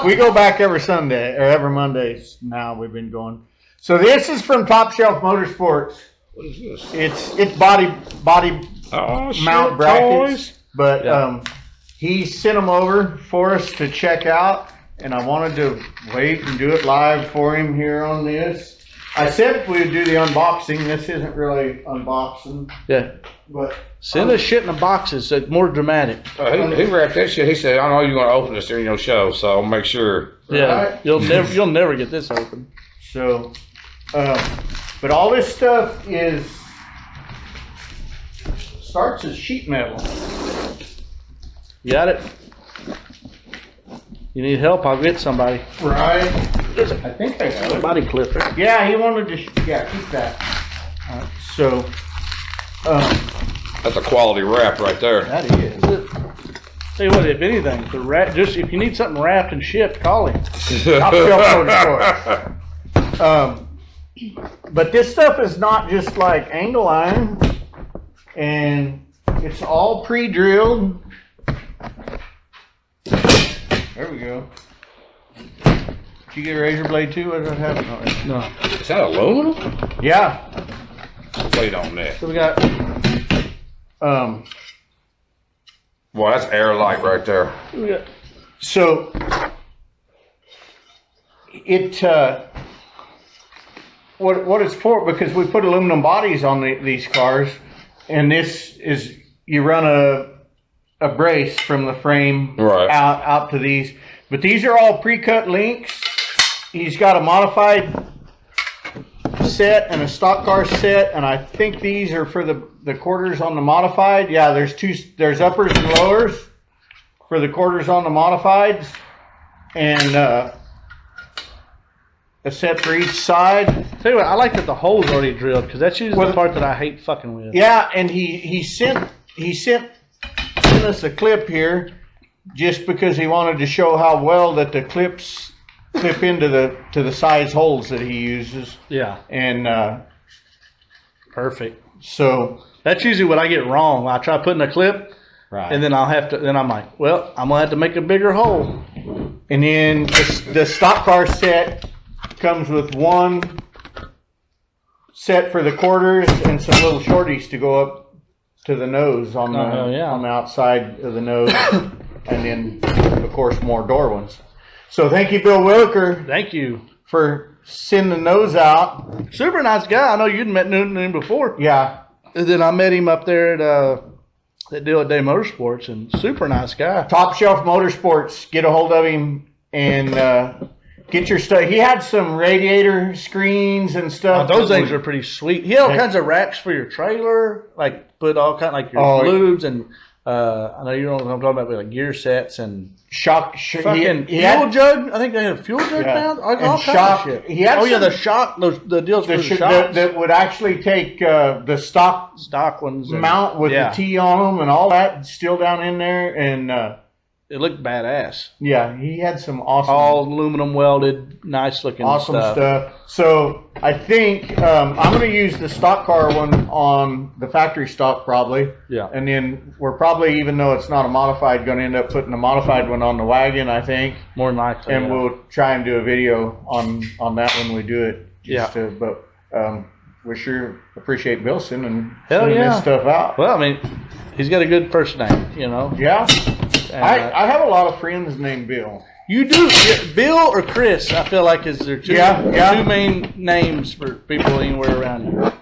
we go back every Sunday or every Monday now. We've been going. So this is from Top Shelf Motorsports. What is this? It's body mount brackets, toys. But he sent them over for us to check out, and I wanted to wait and do it live for him here on this. I said we would do the unboxing. This isn't really unboxing. Yeah. But send us shit in the boxes. It's more dramatic. He wrapped that shit. He said, "I know you're going to open this during your show, so I'll make sure." Yeah. Right. You'll never get this open. So, but all this stuff starts as sheet metal. You got it? You need help? I'll get somebody. Right. I think I got it. Body clipper. Yeah, he wanted to. Keep that. All right. So, That's a quality wrap right there. that is. Tell you what, if anything, if you need something wrapped and shipped, call him. Top Shelf Motorsports. But this stuff is not just like angle iron, and it's all pre-drilled. There we go. Did you get a razor blade too? What does that have? No. Is that aluminum? Yeah. Wait on that. So we got. Boy, that's air light right there. So it what it's for, because we put aluminum bodies on these cars, and this is, you run a brace from the frame out to these, but these are all pre-cut links. He's got a modified set and a stock car set, and I think these are for the quarters on the modified. Yeah, there's uppers and lowers for the quarters on the modifieds, and a set for each side. Tell you what, I like that the hole's already drilled, because that's usually the part that I hate fucking with. Yeah, and he sent us a clip here just because he wanted to show how well that the clips clip into the size holes that he uses. Yeah. And perfect. So that's usually what I get wrong. I try putting a clip, right, and then I'm like, well, I'm gonna have to make a bigger hole. And then the stock car set comes with one set for the quarters and some little shorties to go up to the nose on the on the outside of the nose, and then of course more door ones. So thank you, Bill Wilker. Thank you for sending those out. Super nice guy. I know you'd met Newton before. Yeah. And then I met him up there at that deal at Day Motorsports, and super nice guy. Top Shelf Motorsports. Get a hold of him and get your stuff. He had some radiator screens and stuff. Those things are pretty sweet. He had all kinds of racks for your trailer, like put all kind like your lubes and I know you know what I'm talking about, but like gear sets and fucking fuel jug. I think they had a fuel jug now. All kinds of shit. He had the deals for the shocks that would actually take the stock ones mount with the T on them and all that still down in there, and it looked badass. Yeah, he had some awesome, all aluminum welded, nice looking stuff. So I think I'm going to use the stock car one on the factory stock probably. Yeah. And then we're probably, even though it's not a modified, going to end up putting a modified one on the wagon, I think. More than likely. And we'll try and do a video on that when we do it. But we sure appreciate Bill sending this stuff out. Well, I mean, he's got a good first name, you know. Yeah. I have a lot of friends named Bill. You do? Bill or Chris, I feel like is their two main names for people anywhere around here.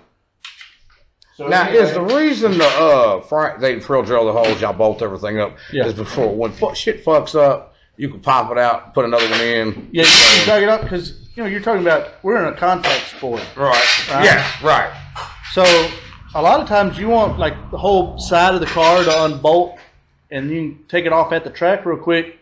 So now, is the reason they frill drill the holes, y'all bolt everything up, is before when shit fucks up, you can pop it out, put another one in. Yeah, you tug it up because you're talking about we're in a contact sport. Right. Yeah, right. So a lot of times you want like the whole side of the car to unbolt, and you can take it off at the track real quick,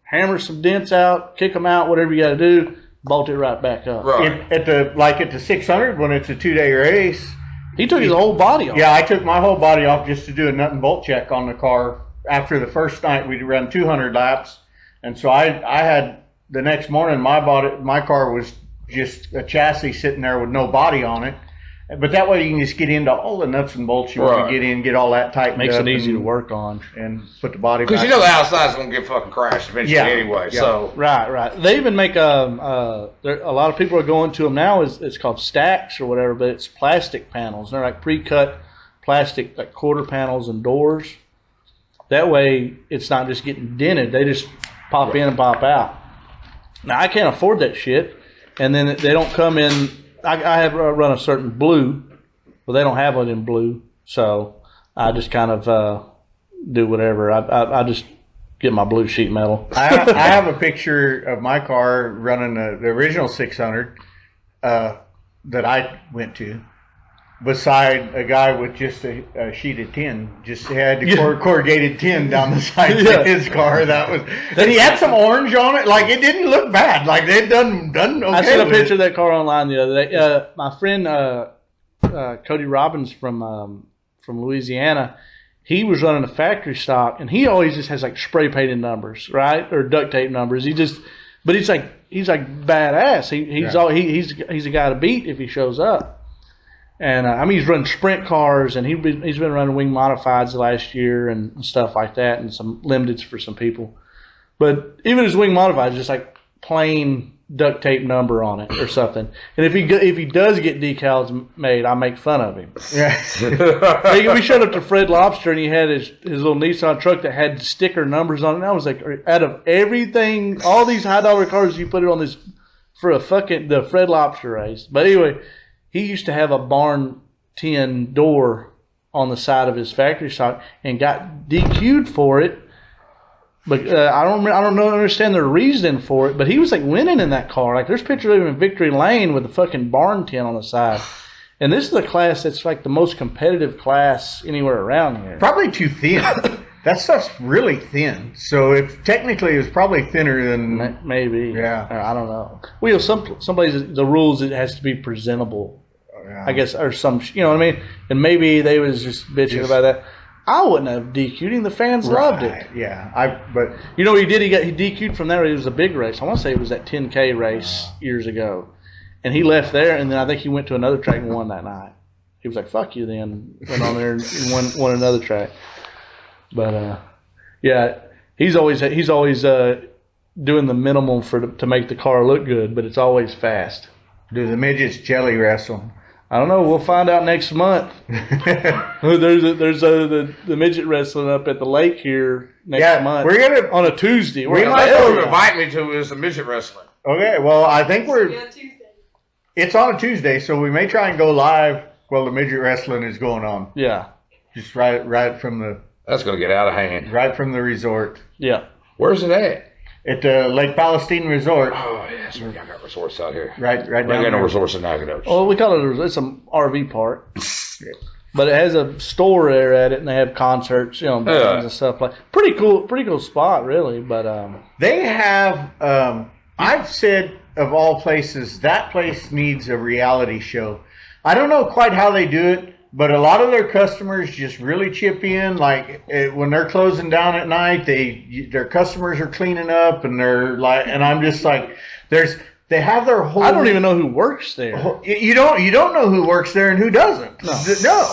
hammer some dents out, kick them out, whatever you got to do, bolt it right back up. Right. At the 600 when it's a 2-day race. He took his whole body off. Yeah, I took my whole body off just to do a nut and bolt check on the car. After the first night, we'd run 200 laps, and so I had the next morning my car was just a chassis sitting there with no body on it. But that way you can just get into all the nuts and bolts you want to get in, get all that tightened Makes up. Makes it easy to work on. And put the body back. Because you know the outside's going to get fucking crashed eventually anyway. Yeah. So Right. They even make a lot of people are going to them now. It's called stacks or whatever, but it's plastic panels. They're like pre-cut plastic, like quarter panels and doors. That way it's not just getting dented. They just pop in and pop out. Now I can't afford that shit. And then they don't come in. I have run a certain blue, but they don't have it in blue, so I just kind of do whatever. I just get my blue sheet metal. I have a picture of my car running the original 600 that I went to, beside a guy with just a sheet of tin, just had the corrugated tin down the side of his car. And he had some orange on it. Like, it didn't look bad. Like, they'd done okay. I seen a picture of that car online the other day. My friend Cody Robbins from Louisiana, he was running a factory stock, and he always just has like spray painted numbers, right, or duct tape numbers. But he's like badass. He's a guy to beat if he shows up. And I mean, he's run sprint cars, and he's been running wing modifieds the last year and stuff like that, and some limiteds for some people. But even his wing modifieds, just like plain duct tape number on it or something. And if he does get decals made, I make fun of him. Yeah. We showed up to Fred Lobster, and he had his little Nissan truck that had sticker numbers on it. And I was like, out of everything, all these high dollar cars, you put it on this for the Fred Lobster race. But anyway. He used to have a barn tin door on the side of his factory stock and got DQ'd for it. But I don't understand the reason for it. But he was like winning in that car. Like, there's pictures of him in Victory Lane with a fucking barn tin on the side. And this is a class that's like the most competitive class anywhere around here. Probably too thin. That stuff's really thin. So technically it's probably thinner than maybe. Yeah. I don't know. Well, somebody's the rules, it has to be presentable. Yeah. I guess, or some, you know what I mean? And maybe they was just bitching about that. I wouldn't have DQ'd him. The fans loved it. Yeah. But you know what he did? He DQ'd from there. It was a big race. I want to say it was that 10K race years ago. And he left there, and then I think he went to another track and won that night. He was like, fuck you then. Went on there and won another track. But he's always doing the minimum to make the car look good, but it's always fast. Do the midgets jelly wrestle? I don't know. We'll find out next month. There's the midget wrestling up at the lake here next month. We're gonna on a Tuesday. We might invite me to is the midget wrestling. Okay, well I think Tuesday. It's on a Tuesday, so we may try and go live while the midget wrestling is going on. Yeah. Just right from the. That's gonna get out of hand. Right from the resort. Yeah. Where's it at? At the Lake Palestine Resort. Oh, yes, we got resorts out here. Right we down got there. no resorts in Nacogdoches. Oh, we call it it's an RV park, but it has a store there at it, and they have concerts, bands and stuff like. Pretty cool spot, really. But they have. I've said of all places, that place needs a reality show. I don't know quite how they do it. But a lot of their customers just really chip in. Like when they're closing down at night, their customers are cleaning up, and they're like, and I'm just like, they have their whole. I don't even know who works there. You don't know who works there and who doesn't. No.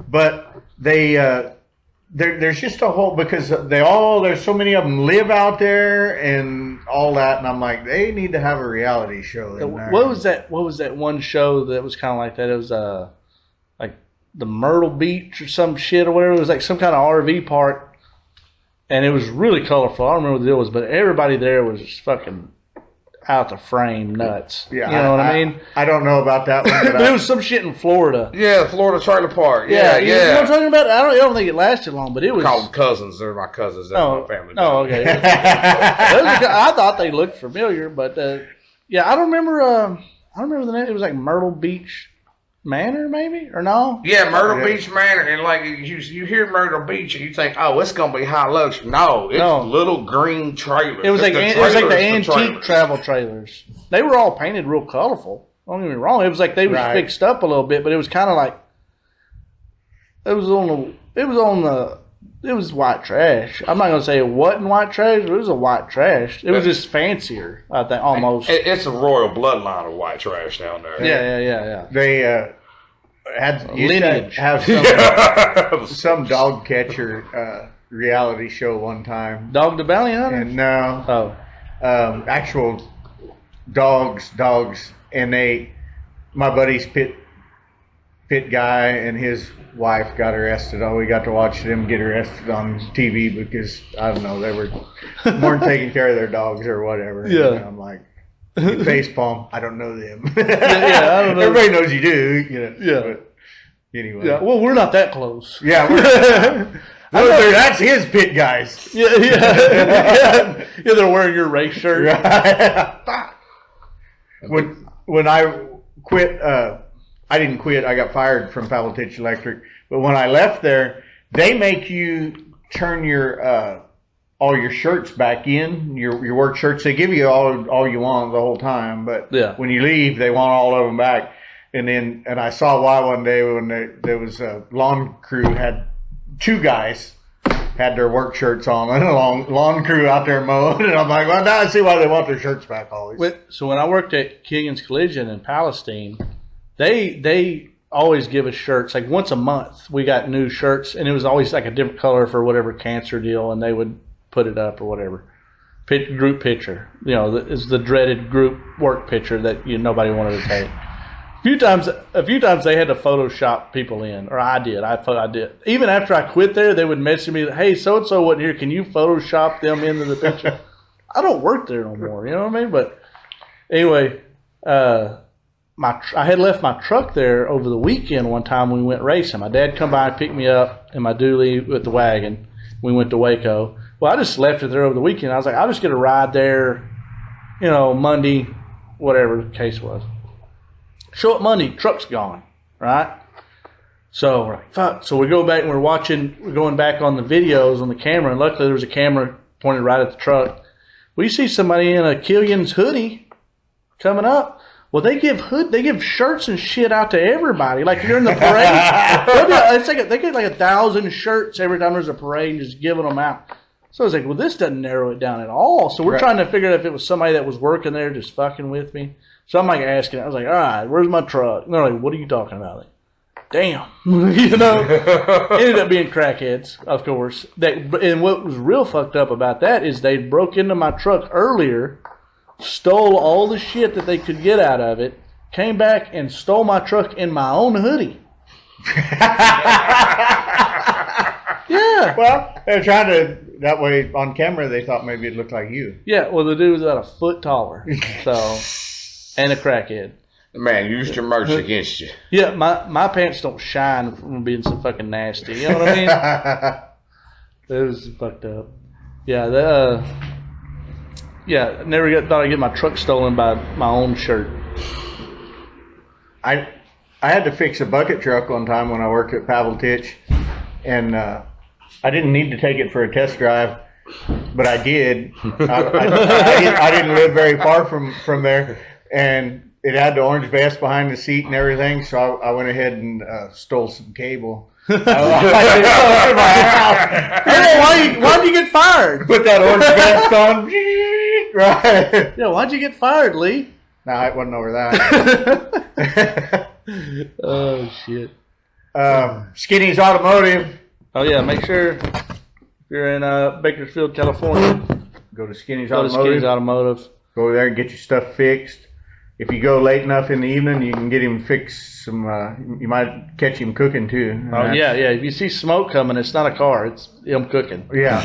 But there's just a whole, because there's so many of them live out there and all that, and I'm like, they need to have a reality show in there. What was that one show that was kind of like that? It was like the Myrtle Beach or some shit or whatever. It was like some kind of RV park, and it was really colorful. I don't remember what the deal was, but everybody there was just fucking out the frame nuts. Yeah, you know what I mean? I don't know about that one. But it was some shit in Florida. Yeah, Florida trailer park. Yeah. You know what I'm talking about? I don't think it lasted long, but it was. Called cousins. They're my cousins. That's my family. Oh, okay. I thought they looked familiar, but yeah, I don't remember. I don't remember the name. It was like Myrtle Beach Manor, maybe, or no? Yeah, Myrtle Beach Manor, and like you hear Myrtle Beach and you think, oh, it's gonna be high luxury. No, it's little green trailers. It was like the antique travel trailers. They were all painted real colorful. Don't get me wrong. It was like they was fixed up a little bit, but it was kind of like it was white trash. I'm not gonna say it wasn't white trash, but it was a white trash. It was just fancier, I think, almost. It's a royal bloodline of white trash down there. Yeah. They had lineage. Have some dog catcher reality show one time. Dog the Bounty Hunter? And no. Actual dogs, and my buddy's pit guy and his wife got arrested. Oh, we got to watch them get arrested on TV because, I don't know, they weren't taking care of their dogs or whatever. Yeah. And I'm like, facepalm, I don't know them. I don't know. Everybody knows you do. Yeah. But anyway. Yeah, well, we're not that close. Yeah, that's his pit guys. Yeah, they're wearing your race shirt. Right. When I quit, I didn't quit. I got fired from Palatich Electric. But when I left there, they make you turn your all your shirts back in, your work shirts. They give you all you want the whole time, but when you leave, they want all of them back. And I saw why one day when there was a lawn crew had two guys had their work shirts on, and a lawn crew out there mowing, and I'm like, well, now I see why they want their shirts back always. So when I worked at Keegan's Collision in Palestine, they always give us shirts. Like once a month, we got new shirts, and it was always like a different color for whatever cancer deal, and they would put it up or whatever. Group picture, it's the dreaded group work picture that nobody wanted to take. A few times they had to Photoshop people in, or I did. I did. Even after I quit there, they would message me, "Hey, so and so wasn't here. Can you Photoshop them into the picture?" I don't work there no more. You know what I mean? But anyway, I had left my truck there over the weekend one time when we went racing. My dad come by and picked me up in my dually with the wagon. We went to Waco. Well, I just left it there over the weekend. I was like, I'll just get a ride there, Monday, whatever the case was. Show up Monday, truck's gone, right? So we're like, fuck. So we go back and we're going back on the videos on the camera, and luckily there was a camera pointed right at the truck. We see somebody in a Killian's hoodie coming up. Well, they give shirts and shit out to everybody. Like you're in the parade, they get like 1,000 shirts every time there's a parade, and just giving them out. So I was like, well, this doesn't narrow it down at all. So we're trying to figure out if it was somebody that was working there just fucking with me. So I'm like asking, I was like, all right, where's my truck? And they're like, what are you talking about? Like, damn. Ended up being crackheads, of course. And what was real fucked up about that is they broke into my truck earlier, stole all the shit that they could get out of it, came back and stole my truck in my own hoodie. Yeah. Well, they're trying to, that way on camera they thought maybe it looked like you. Yeah, well, the dude was about a foot taller. So, and a crackhead. Man, used your merch against you. Yeah, my pants don't shine from being so fucking nasty. You know what I mean? It was fucked up. Yeah, never thought I'd get my truck stolen by my own shirt. I had to fix a bucket truck one time when I worked at Pavel Titch, and I didn't need to take it for a test drive, but I did. I didn't live very far from there, and it had the orange vest behind the seat and everything, so I went ahead and stole some cable. Why'd you get fired? Put that orange vest on. Right. Yeah, why'd you get fired, Lee? Nah, it wasn't over that. Oh, shit. Skinny's Automotive. Oh, yeah, make sure if you're in Bakersfield, California, go to Skinny's go to Skinny's Automotive. Go there and get your stuff fixed. If you go late enough in the evening, you can get him fixed some, you might catch him cooking too. Oh, yeah. If you see smoke coming, it's not a car, it's him cooking. Yeah.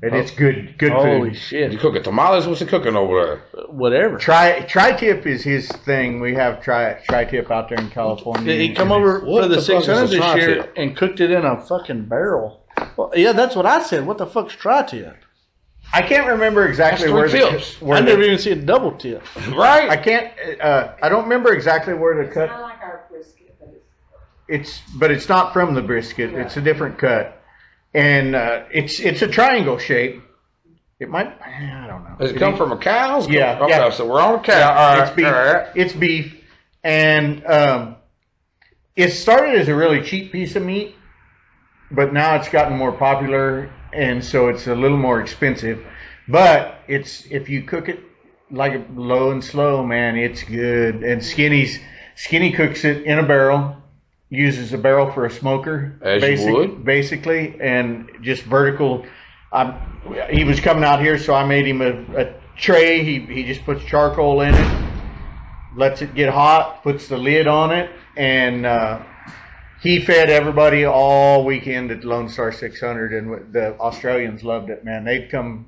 And it's good food. Holy shit. You cooking tamales? What's he cooking over there? Whatever. Tri-tip is his thing. We have tri-tip out there in California. He come over for the 600 this year and cooked it in a fucking barrel. Well, yeah, that's what I said. What the fuck's tri-tip? I can't remember exactly where tips. I never even seen a double tip. Right. I can't. I don't remember exactly where the cut. I like our brisket, but it's not from the brisket. Right. It's a different cut, and it's a triangle shape. It might. I don't know. Does it come from a cow? Yeah. Okay, yeah. So we're on a cow. Yeah, it's beef. Right. It's beef, and it started as a really cheap piece of meat, but now it's gotten more popular. And so it's a little more expensive, but if you cook it like low and slow, man, it's good. And Skinny cooks it in a barrel, uses a barrel for a smoker, basically, and just vertical. He was coming out here, so I made him a tray. He just puts charcoal in it, lets it get hot, puts the lid on it, and he fed everybody all weekend at Lone Star 600, and the Australians loved it, man. They'd come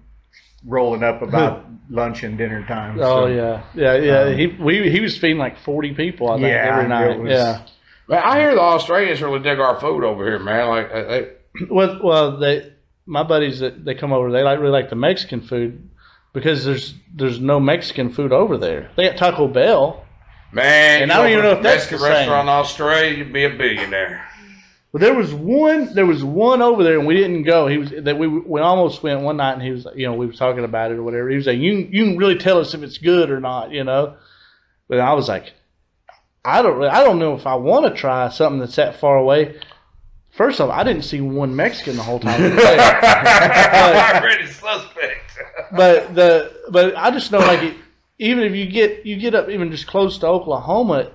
rolling up about lunch and dinner time. Oh, so, yeah. He was feeding like 40 people, I think, every night. Man, I hear the Australians really dig our food over here, man. My buddies that come over, they really like the Mexican food because there's no Mexican food over there. They got Taco Bell. Man, and I don't even know if that's the same. Restaurant in Australia, you'd be a billionaire. Well, there was one over there, and we didn't go. We almost went one night, and he was, we were talking about it or whatever. He was like, you can really tell us if it's good or not, But I was like, I don't know if I want to try something that's that far away. First off, I didn't see one Mexican the whole time. Already suspect. But I just know even if you get up even just close to Oklahoma,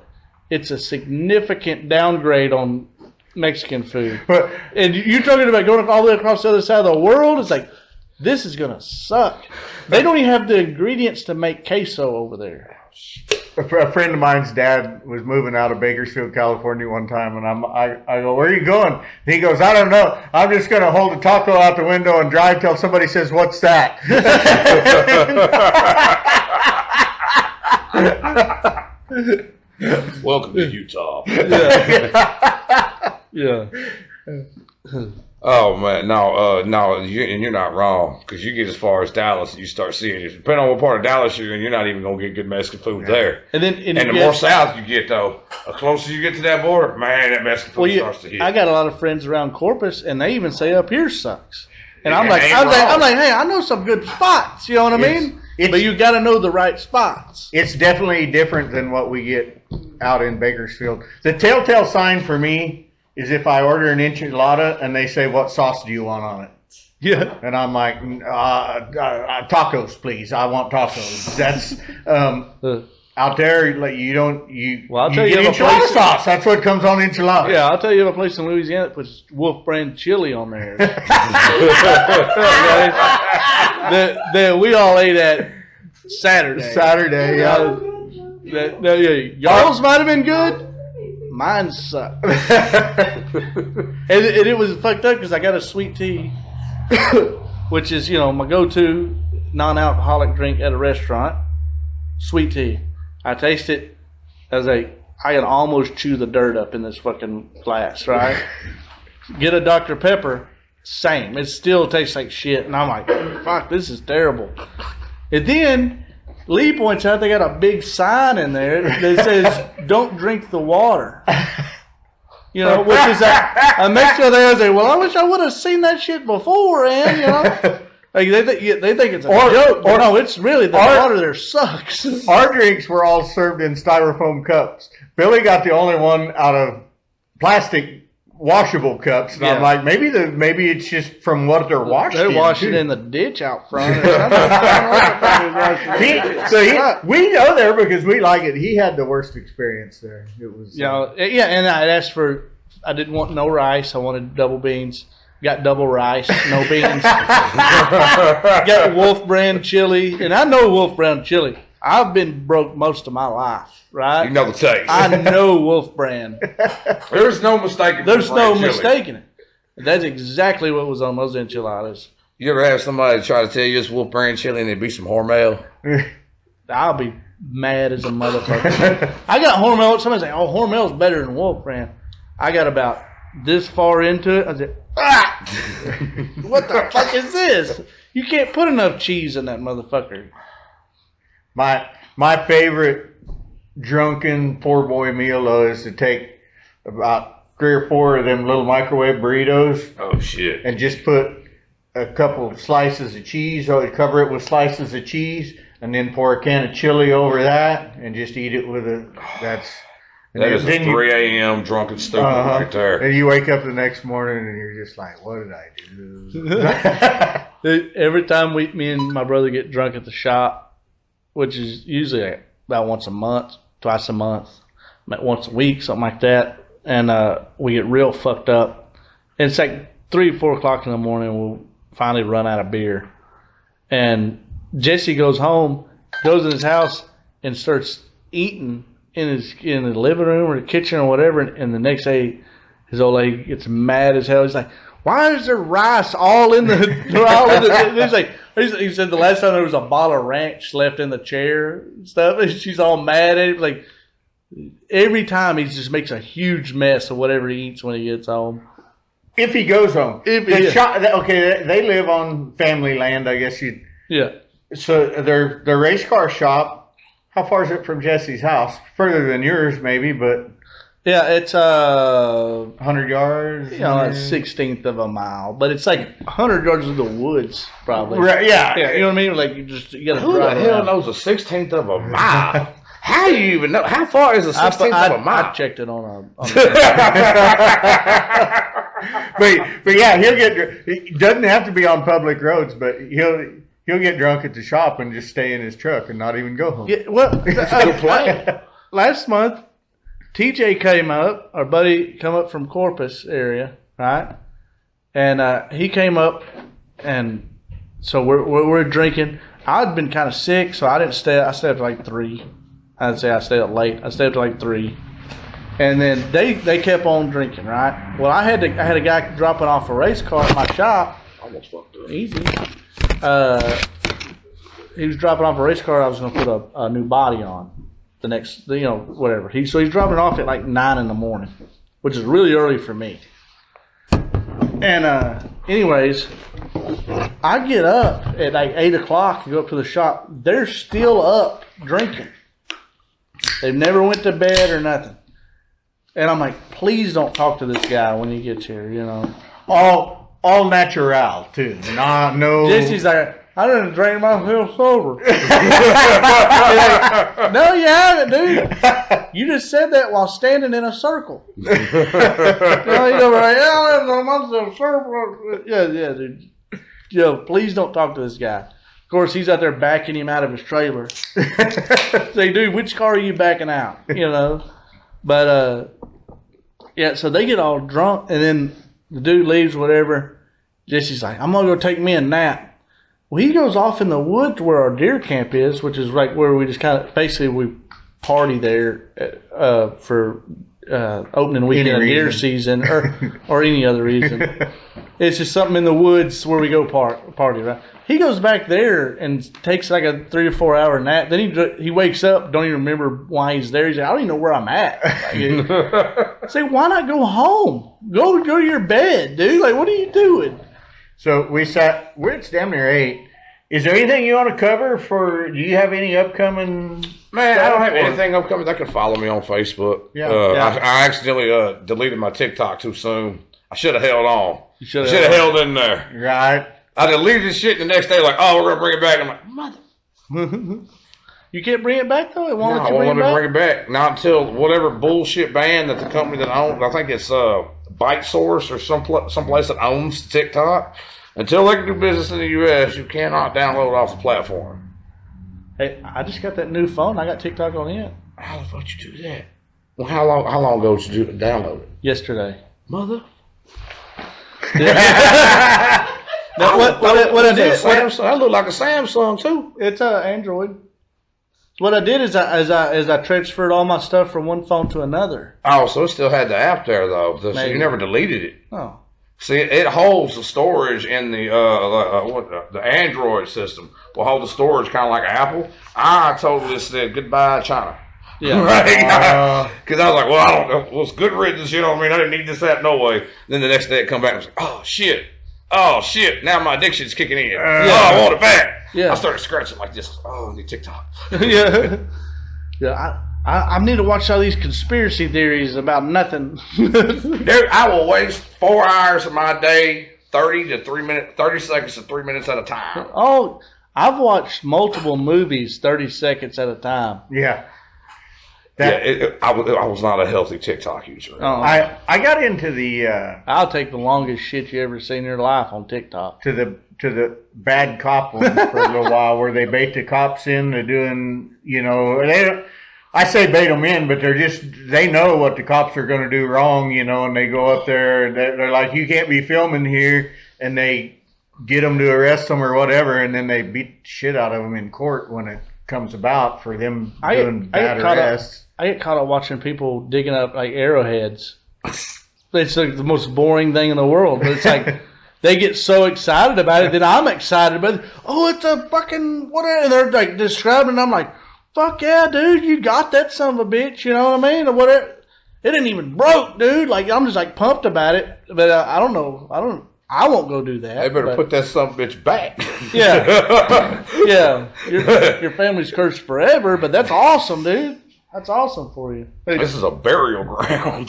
it's a significant downgrade on Mexican food. And you're talking about going all the way across the other side of the world. It's like, this is gonna suck. They don't even have the ingredients to make queso over there. A friend of mine's dad was moving out of Bakersfield, California one time, and I go, "Where are you going?" And he goes, "I don't know. I'm just going to hold a taco out the window and drive till somebody says, 'What's that?'" Welcome to Utah. Yeah. Oh man, no, you're not wrong, because you get as far as Dallas and you start seeing it. Depending on what part of Dallas you're in, you're not even gonna get good Mexican food there. And the more south you get, though, the closer you get to that border, man, that Mexican food starts to hit. I got a lot of friends around Corpus, and they even say up here sucks. And I'm like, hey, I know some good spots. You know what I mean? But you got to know the right spots. It's definitely different than what we get out in Bakersfield. The telltale sign for me is if I order an enchilada and they say, "What sauce do you want on it?" Yeah. And I'm like, tacos, please. I want tacos. That's out there. Like I'll tell you get enchilada sauce. That's what comes on enchilada. Yeah, I'll tell you of a place in Louisiana that puts Wolf brand chili on there. that we all ate at Saturday. Yeah. Y'all's might have been good. Mine sucked. and it was fucked up because I got a sweet tea, which is, my go-to non-alcoholic drink at a restaurant. Sweet tea. I taste it. I was like, I can almost chew the dirt up in this fucking glass, right? Get a Dr. Pepper, same. It still tastes like shit. And I'm like, fuck, this is terrible. And then Lee points out they got a big sign in there that says, don't drink the water. Which is a mixture there. I say, well, I wish I would have seen that shit before, and, Like they think it's a joke. Or no, it's really the water there sucks. Our drinks were all served in styrofoam cups. Billy got the only one out of plastic washable cups, and I'm like, maybe it's just from what they're washed. They're washing in the ditch out front. Or something. We go there because we like it. He had the worst experience there. It was and I asked I didn't want no rice. I wanted double beans. Got double rice, no beans. Got Wolf brand chili, and I know Wolf brand chili. I've been broke most of my life, right? You know the taste. I know Wolf brand. There's no mistaking. There's no mistaking it. That's exactly what was on those enchiladas. You ever have somebody try to tell you it's Wolf brand chili and it'd be some Hormel? I'll be mad as a motherfucker. I got Hormel. Somebody say, "Oh, Hormel's better than Wolf brand." I got about this far into it. I said, what the fuck is this? You can't put enough cheese in that motherfucker. My favorite drunken poor boy meal though is to take about 3 or 4 of them little microwave burritos. Oh shit! And just put a couple of slices of cheese, or cover it with slices of cheese, and then pour a can of chili over that, and just eat it with that is a 3 a.m. drunken stupid right there. And you wake up the next morning and you're just like, what did I do? Every time me and my brother get drunk at the shop, which is usually about once a month, twice a month, once a week, something like that, and we get real fucked up. And it's like 3 or 4 o'clock in the morning, we'll finally run out of beer. And Jesse goes home, goes in his house, and starts eating in the living room or the kitchen or whatever, and the next day his old lady gets mad as hell. He's like, why is there rice all in the he's like, he said the last time there was a bottle of ranch left in the chair and stuff, and she's all mad at him. Like every time he just makes a huge mess of whatever he eats when he gets home. If he goes home. They live on family land, I guess you. Yeah. So their race car shop. How far is it from Jesse's house? Further than yours, maybe, but yeah, it's 100 yards. Like 1/16 of a mile, but it's like 100 yards of the woods, probably. Right? Yeah. You know what I mean? Like you got to. Who the hell knows 1/16 of a mile? How do you even know? How far is 1/16 of a mile? I checked it on but yeah, he doesn't have to be on public roads, but he'll get drunk at the shop and just stay in his truck and not even go home. Yeah, well, last month, TJ came up, our buddy come up from Corpus area, right? And he came up, and so we're drinking. I'd been kind of sick, so I didn't stay. I stayed up to like 3. I'd say I stayed up late. I stayed up to like 3. And then they kept on drinking, right? Well, I had a guy dropping off a race car at my shop. Almost fucked up. Easy. He was dropping off a race car. I was going to put a new body on the next, whatever. So he's dropping off at like 9 in the morning, which is really early for me. And anyways, I get up at like 8 o'clock and go up to the shop. They're still up drinking. They've never went to bed or nothing. And I'm like, please don't talk to this guy when he gets here, All natural too. No. Jesse's like, I didn't drink myself sober. Like, no, you haven't, dude. You just said that while standing in a circle. You go like, I didn't drink myself sober. Yeah, dude. Please don't talk to this guy. Of course, he's out there backing him out of his trailer. Say, dude, which car are you backing out? But so they get all drunk, and then the dude leaves, whatever. Jesse's like, I'm going to go take me a nap. Well, he goes off in the woods where our deer camp is, which is like where we just kind of, basically we party there for opening weekend of deer season or any other reason. It's just something in the woods where we go party, right? He goes back there and takes like a 3 or 4 hour nap. Then he wakes up, don't even remember why he's there. He's like, I don't even know where I'm at. Like, say, why not go home? Go to your bed, dude. Like, what are you doing? So it's damn near 8. Is there anything you want to cover do you have any upcoming? Man, I don't have anything upcoming. They can follow me on Facebook. Yeah. I accidentally deleted my TikTok too soon. I should have held on. You should have held in there. Right. I deleted this shit the next day, like, oh, we're going to bring it back. I'm like, mother. You can't bring it back, though? It won't let you let me bring it back. Not until whatever bullshit band that the company that owns, I think it's Bite Source or someplace that owns TikTok. Until they can do business in the U.S., you cannot download off the platform. Hey, I just got that new phone. I got TikTok on it. How the fuck you do that? Well, how long ago did you download it? Yesterday. Mother. Now, what I did? I look like a Samsung too. It's Android. What I did is I transferred all my stuff from one phone to another. Oh, so it still had the app there though. So you never deleted it. Oh. See, it holds the storage in the Android system. Will hold the storage kind of like Apple. I totally said goodbye, China. Yeah. Right? Because I was like, well, I don't know. Well, it's good riddance, you know what I mean? I didn't need this app no way. Then the next day it come back and was like, oh shit, now my addiction's kicking in. I want it back. Yeah. I started scratching like this. Oh, I need TikTok. Yeah. Yeah. I need to watch all these conspiracy theories about nothing. Dude, I will waste 4 hours of my day, 30 seconds to 3 minutes at a time. Oh, I've watched multiple movies 30 seconds at a time. Yeah. I was not a healthy TikTok user. Oh, I got into the I'll take the longest shit you ever seen in your life on TikTok. to the bad cop one for a little while, where they bait the cops in. They're doing, I say bait them in, but they know what the cops are going to do wrong, and they go up there and they're like, you can't be filming here, and they get them to arrest them or whatever, and then they beat the shit out of them in court when it comes about for them doing bad arrests. I get caught up watching people digging up like arrowheads. It's like the most boring thing in the world, but it's like they get so excited about it that I'm excited about it. Oh, it's a fucking whatever. And they're like describing it. I'm like, fuck yeah, dude, you got that son of a bitch. You know what I mean? Or whatever. It ain't even broke, dude. Like, I'm just like pumped about it. But I don't know. I won't go do that. They better put that son of a bitch back. Yeah. Yeah. Your family's cursed forever, but that's awesome, dude. That's awesome for you. This is a burial ground.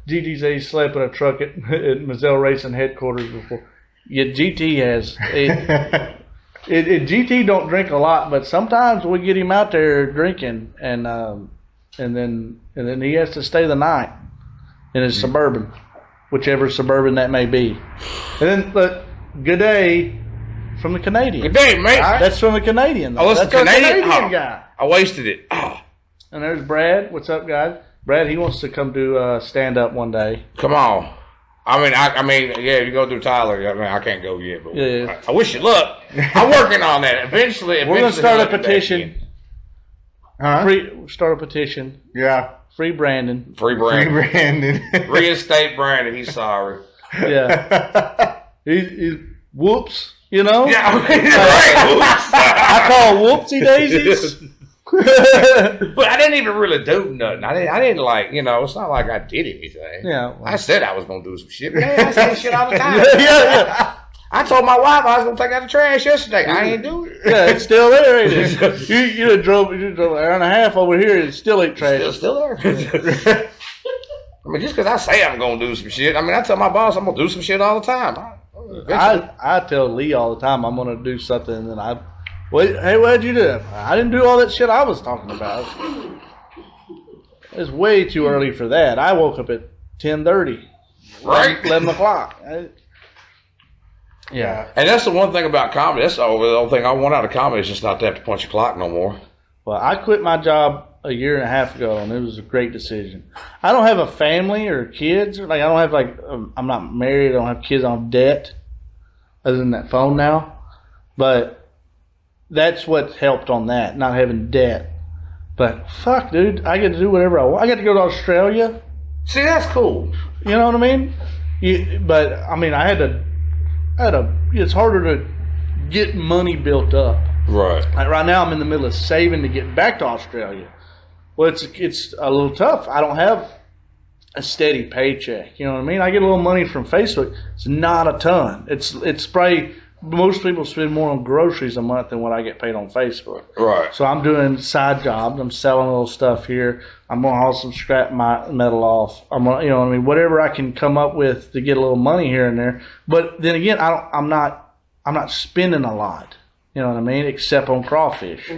GT's slept in a truck at Mazzell Racing headquarters before. Yeah, GT has. GT don't drink a lot, but sometimes we get him out there drinking, and then he has to stay the night in his Suburban, whichever Suburban that may be. And then, good day from the Canadian. Good day, mate. That's from the Canadian. Though. Oh, that's the Canadian guy. I wasted it. Oh. And there's Brad. What's up, guys? Brad, he wants to come do stand up one day. Come on. I mean, yeah, you go through Tyler. I mean, I can't go yet, but yeah. I wish you luck. I'm working on that. Eventually we're gonna start a petition. Huh? Start a petition. Yeah. Free Brandon. Free Brandon. Reinstate Brandon. He's sorry. Yeah. He's whoops. You know. Yeah. I mean, right. Whoops. I call whoopsie daisies. But I didn't even really do nothing. I didn't like, it's not like I did anything. Yeah. Well. I said I was going to do some shit. Man, I say shit all the time. Yeah. I told my wife I was going to take out the trash yesterday. I ain't doing it. Yeah, it's still there, ain't it? You drove an hour and a half over here and still ain't trash. It's still there. I mean, just because I say I'm going to do some shit, I tell my boss I'm going to do some shit all the time. I tell Lee all the time I'm going to do something, and then hey, what'd you do? I didn't do all that shit I was talking about. It's way too early for that. I woke up at 10:30. Right. 11 o'clock. Yeah. And that's the one thing about comedy. That's the only thing I want out of comedy is just not to have to punch a clock no more. Well, I quit my job a year and a half ago, and it was a great decision. I don't have a family or kids. I don't have I'm not married. I don't have kids. I don't have debt other than that phone now. But that's what helped on that, not having debt. But fuck, dude, I get to do whatever I want. I get to go to Australia. See, that's cool. You know what I mean? But I mean, I had to. It's harder to get money built up. Right. Like right now, I'm in the middle of saving to get back to Australia. Well, it's a little tough. I don't have a steady paycheck. You know what I mean? I get a little money from Facebook. It's not a ton. It's probably most people spend more on groceries a month than what I get paid on Facebook. Right. So I'm doing side jobs. I'm selling a little stuff here. I'm gonna haul some scrap metal off. I'm gonna, you know what I mean, whatever I can come up with to get a little money here and there. But then again, I'm not spending a lot. You know what I mean? Except on crawfish.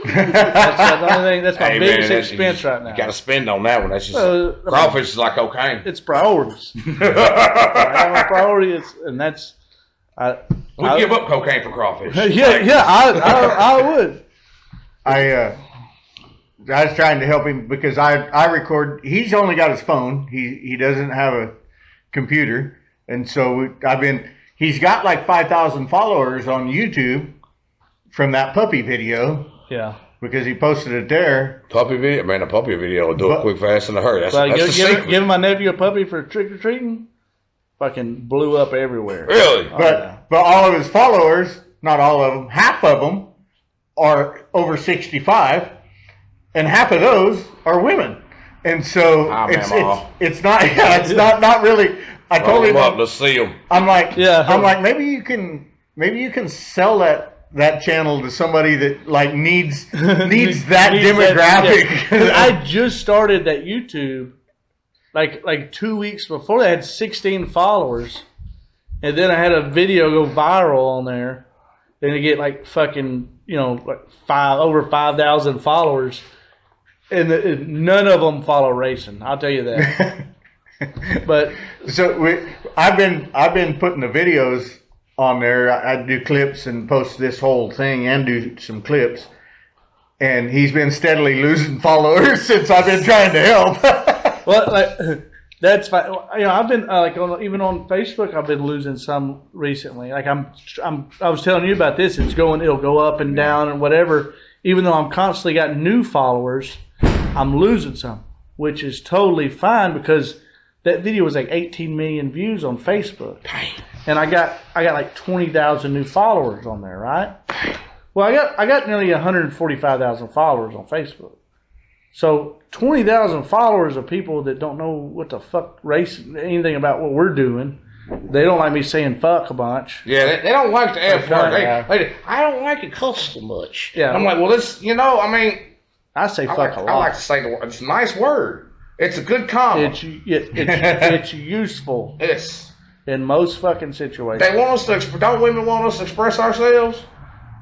That's the only thing. That's my biggest expense right now. You got to spend on that one. That's just crawfish is like cocaine. It's priorities. My priority is, and that's. We give up cocaine for crawfish. Yeah, I would. I was trying to help him because I record. He's only got his phone. He doesn't have a computer, and so he's got like 5,000 followers on YouTube from that puppy video. Yeah. Because he posted it there. Puppy video? Man, a puppy video will do it quick, fast, and a hurry. That's giving my nephew a puppy for trick-or-treating, fucking blew up everywhere. Really? But all of his followers, not all of them, half of them are over 65, and half of those are women. And so it's not really. I told him, let's see them. I'm like, maybe you can sell that channel to somebody that like needs that demographic. That, I just started that YouTube like 2 weeks before. They had 16 followers, and then I had a video go viral on there. Then they get like fucking like over 5,000 followers, and none of them follow racing. I'll tell you that. But so I've been putting the videos on there. I do clips and post this whole thing and do some clips, and he's been steadily losing followers since I've been trying to help. Well, that's fine. I've been even on Facebook. I've been losing some recently. Like I was telling you about this. It'll go up and down and whatever. Even though I'm constantly got new followers, I'm losing some, which is totally fine because that video was like 18 million views on Facebook. Dang. And I got like 20,000 new followers on there, right? Well, I got nearly 145,000 followers on Facebook. So 20,000 followers of people that don't know what the fuck anything about what we're doing. They don't like me saying fuck a bunch. Yeah, they don't like the F word. I don't like it cuss so much. Yeah. I'm like, well, this, I say fuck a lot. I like to say the word. It's a nice word. It's a good comment. It's useful. Yes. In most fucking situations. They want us to. Don't women want us to express ourselves? Is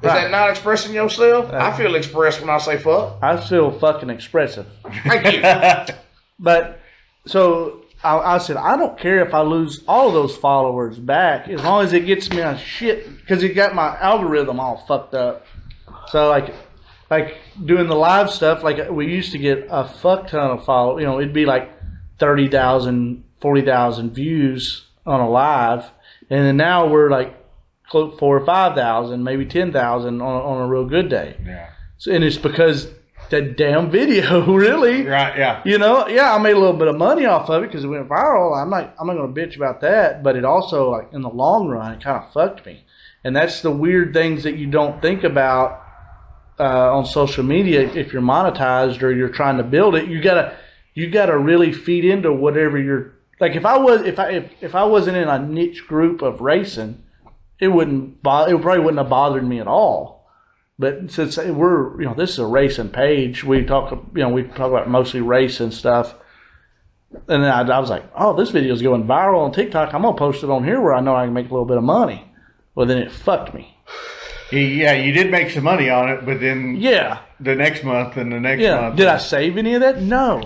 that not expressing yourself? I feel expressed when I say fuck. I feel fucking expressive. Thank you. But so I said I don't care if I lose all of those followers back as long as it gets me on shit because it got my algorithm all fucked up. So like doing the live stuff, like we used to get a fuck ton of followers. It'd be like 30,000, 40,000 views on a live, and then now we're like 4,000 or 5,000, maybe 10,000 on a real good day. Yeah. So, and it's because that damn video, really. Right. Yeah. I made a little bit of money off of it because it went viral. I'm not going to bitch about that, but it also, like in the long run, it kind of fucked me. And that's the weird things that you don't think about on social media. If you're monetized or you're trying to build it, you gotta really feed into whatever you're. Like if I wasn't in a niche group of racing, it probably wouldn't have bothered me at all. But since we're this is a racing page, we talk about mostly racing stuff. And then I was like, oh, this video is going viral on TikTok. I'm gonna post it on here where I know I can make a little bit of money. Well, then it fucked me. Yeah, you did make some money on it, but then the next month and the next month. Did I save any of that? No. No,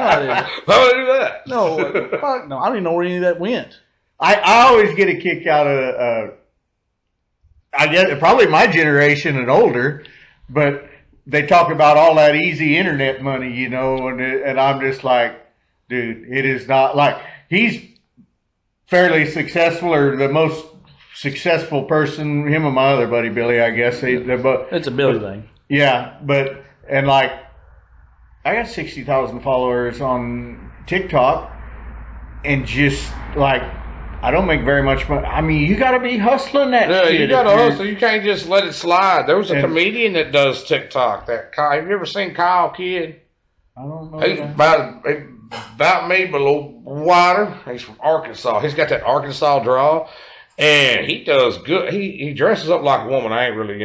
I didn't. Why would I do that? No, fuck no. I don't even know where any of that went. I always get a kick out of, I guess probably my generation and older, but they talk about all that easy internet money, and I'm just like, dude, it is not like he's fairly successful or the most successful person, him and my other buddy Billy, I guess. It's a Billy thing. Yeah, and like, I got 60,000 followers on TikTok, and just like, I don't make very much money. I mean, you got to be hustling that shit. You got to hustle. You can't just let it slide. There was a comedian that does TikTok. Have you ever seen Kyle Kidd? I don't know. He's about me, but a little wider. He's from Arkansas. He's got that Arkansas draw, and he does good. He dresses up like a woman. I ain't really,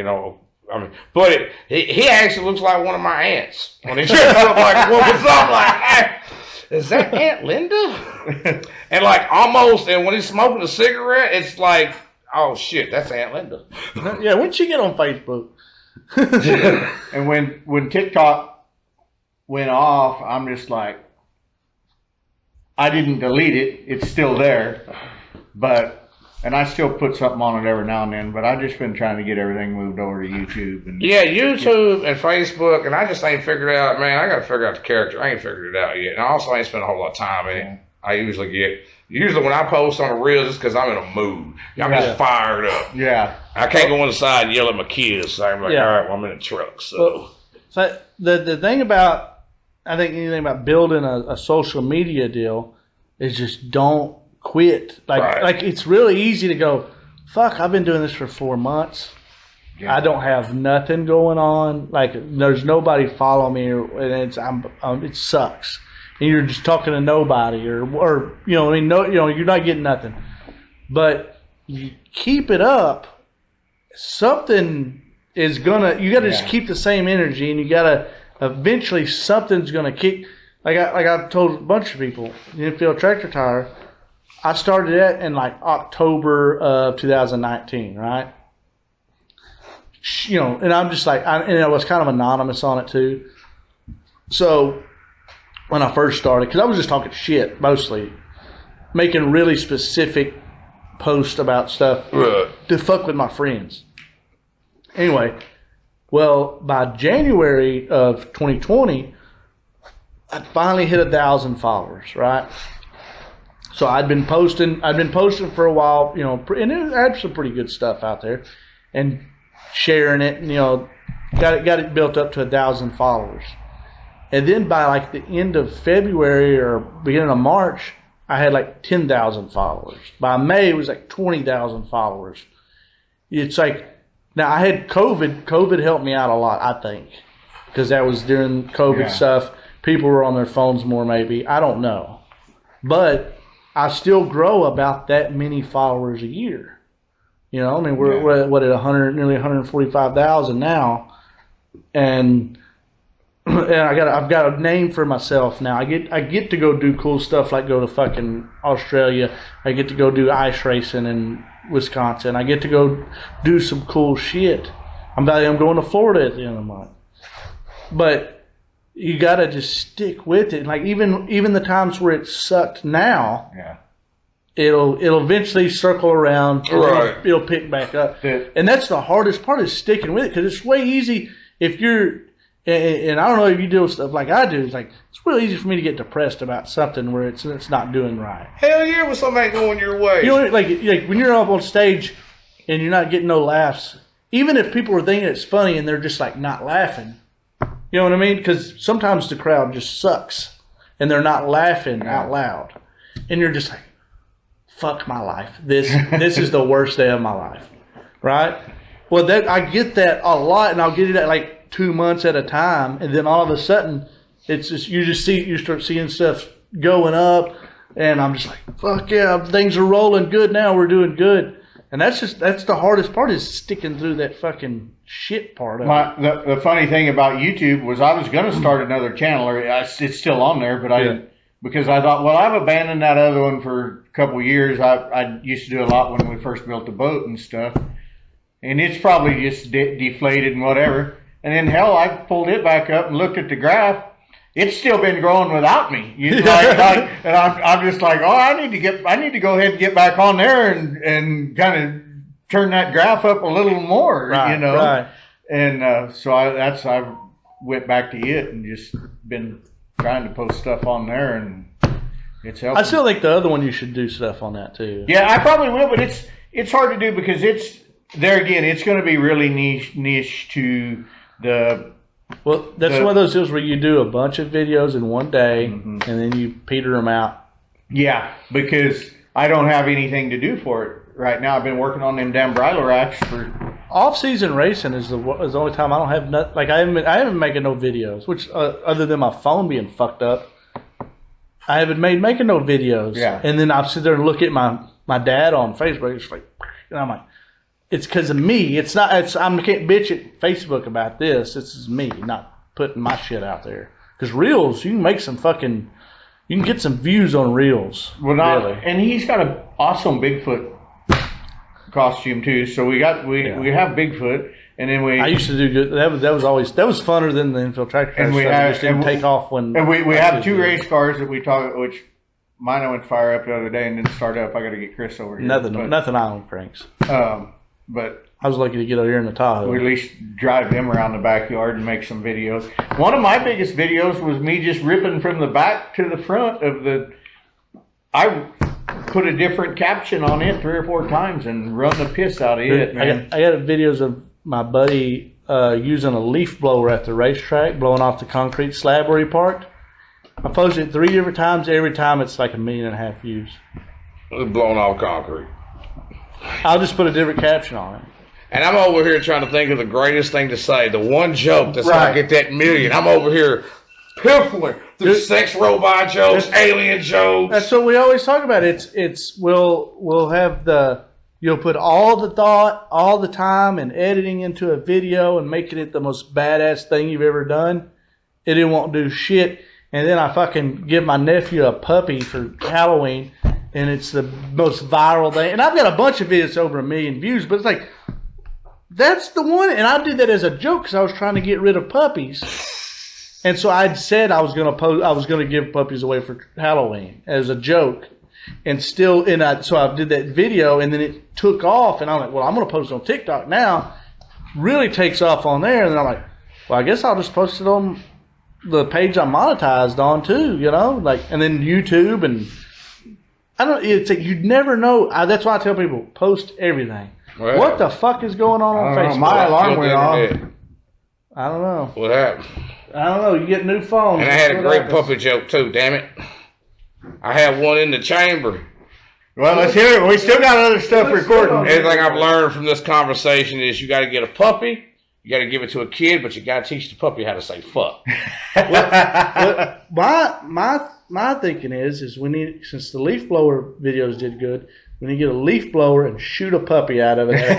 but he actually looks like one of my aunts when he dresses up like a woman. So I'm like, hey, is that Aunt Linda? And like almost, and when he's smoking a cigarette, it's like, oh shit, that's Aunt Linda. Yeah, when'd she get on Facebook? And when TikTok went off, I'm just like, I didn't delete it. It's still there, and I still put something on it every now and then. But I've just been trying to get everything moved over to YouTube. YouTube and Facebook, and I just ain't figured out. Man, I got to figure out the character. I ain't figured it out yet, and I also ain't spent a whole lot of time in it. I usually when I post on a reel, it's because I'm in a mood. I'm just fired up. Yeah, I can't go on the side and yell at my kids. So I'm like, all right, well, I'm in a truck. So the thing about, I think anything about building a social media deal is just don't quit. Like it's really easy to go, fuck, I've been doing this for 4 months. Yeah. I don't have nothing going on. Like there's nobody follow me, and it sucks. And you're just talking to nobody, or you're not getting nothing. But you keep it up, something is you got to just keep the same energy, and you got to. Eventually, something's going to kick. Like I've told a bunch of people, the Infield Tractor Tire, I started that in like October of 2019, right? And I'm just like, and I was kind of anonymous on it too. So when I first started, because I was just talking shit mostly, making really specific posts about stuff to fuck with my friends. Anyway. Well, by January of 2020, I finally hit 1,000 followers, right? So I'd been posting for a while, and I had some pretty good stuff out there, and sharing it, and got it built up to 1,000 followers. And then by like the end of February or beginning of March, I had like 10,000 followers. By May, it was like 20,000 followers. It's like. Now, I had COVID. COVID helped me out a lot, I think, because that was during COVID stuff. People were on their phones more, maybe. I don't know. But I still grow about that many followers a year. I mean, we're at 100, nearly 145,000 now. And I've got a name for myself now. I get to go do cool stuff like go to fucking Australia. I get to go do ice racing in Wisconsin. I get to go do some cool shit. I'm going to Florida at the end of the month. But you got to just stick with it. Like even the times where it sucked now, it'll eventually circle around. Right. It'll pick back up. And that's the hardest part is sticking with it, because it's way easy if you're. And I don't know if you deal with stuff like I do. It's like it's real easy for me to get depressed about something where it's not doing right. Hell yeah, when something ain't going your way. Like when you're up on stage and you're not getting no laughs, even if people are thinking it's funny and they're just like not laughing. You know what I mean? Because sometimes the crowd just sucks and they're not laughing out loud, and you're just like, "Fuck my life. This is the worst day of my life." Right? Well, I get that a lot, and I'll get it at like 2 months at a time, and then all of a sudden it's just you start seeing stuff going up, and I'm just like, fuck yeah, things are rolling good now, we're doing good. And that's the hardest part, is sticking through that fucking shit part of it. The funny thing about YouTube was I was going to start another channel, it's still on there, but because I thought, well, I've abandoned that other one for a couple of years. I used to do a lot when we first built the boat and stuff, and it's probably just deflated and whatever. And then hell, I pulled it back up and looked at the graph. It's still been growing without me. And I'm just like, oh, I need to go ahead and get back on there and kind of turn that graph up a little more, Right. And so I went back to it and just been trying to post stuff on there, and it's helping. I still think the other one you should do stuff on that too. Yeah, I probably will, but it's hard to do because it's there again. It's going to be really niche to Well, that's one of those deals where you do a bunch of videos in one day, and then you peter them out. Yeah, because I don't have anything to do for it right now. I've been working on them damn bridle racks for. Off-season racing is the only time I don't have nothing. Like I haven't been making no videos, which other than my phone being fucked up, I haven't making no videos. Yeah. And then I sit there and look at my dad on Facebook. It's like, and I'm like, it's because of me. It's not. I can't bitch at Facebook about this. This is me not putting my shit out there. Because reels, you can make some fucking. You can get some views on reels. Well, really. And he's got an awesome Bigfoot costume too. So we have Bigfoot, and then I used to do good. That was funner than the Infield Tractor Tire. And we just didn't take off when. And we have 2 race cars that we talk, which mine I went to fire up the other day and didn't start up. I got to get Chris over here. Nothing I own cranks. But I was lucky to get over here in the Tahoe. We at least drive them around the backyard and make some videos. One of my biggest videos was me just ripping from the back to the front of the. I put a different caption on it 3 or 4 times and run the piss out of it, man. I got videos of my buddy using a leaf blower at the racetrack, blowing off the concrete slab where he parked. I posted it 3 different times. Every time it's like 1.5 million views. Blowing off concrete. I'll just put a different caption on it. And I'm over here trying to think of the greatest thing to say. The one joke that's going to get that million. I'm over here piffling through sex robot jokes, alien jokes. That's what we always talk about. We'll have you'll put all the thought, all the time and editing into a video and making it the most badass thing you've ever done. And it won't do shit. And then I fucking give my nephew a puppy for Halloween. And it's the most viral thing. And I've got a bunch of videos over 1 million views, but it's like, that's the one. And I did that as a joke because I was trying to get rid of puppies. And so I'd said I was going to give puppies away for Halloween as a joke. And so I did that video, and then it took off. And I'm like, well, I'm going to post it on TikTok now. Really takes off on there. And then I'm like, well, I guess I'll just post it on the page I'm monetized on too, and then YouTube and. It's like you'd never know. That's why I tell people, post everything. Well, what the fuck is going on Facebook? My alarm went off. I don't know. What happened? I don't know. You get new phones. And I had a great puppy joke too, damn it. I had one in the chamber. Well, let's hear it. We still got other stuff recording. Everything I've learned from this conversation is you got to get a puppy. You got to give it to a kid, but you got to teach the puppy how to say fuck. My thinking is we need, since the leaf blower videos did good, we need to get a leaf blower and shoot a puppy out of it at a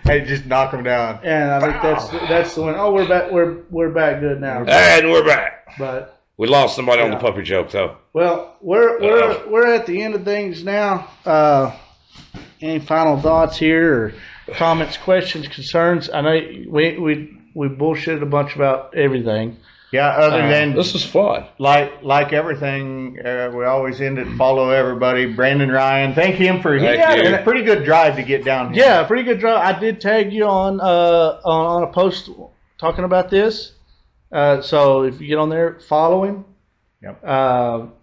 kid. And just knock them down. And I think that's the one. Oh, we're back. We're back good now. And we're back. But we lost somebody on the puppy joke though. Well, we're at the end of things now. Any final thoughts here or comments, questions, concerns? I know we bullshitted a bunch about everything. Yeah, other than this was fun. Like everything, we always end it. Follow everybody. Brandon Ryan, thank him for he had a pretty good drive to get down here. Yeah, pretty good drive. I did tag you on a post talking about this. So if you get on there, follow him. Yep.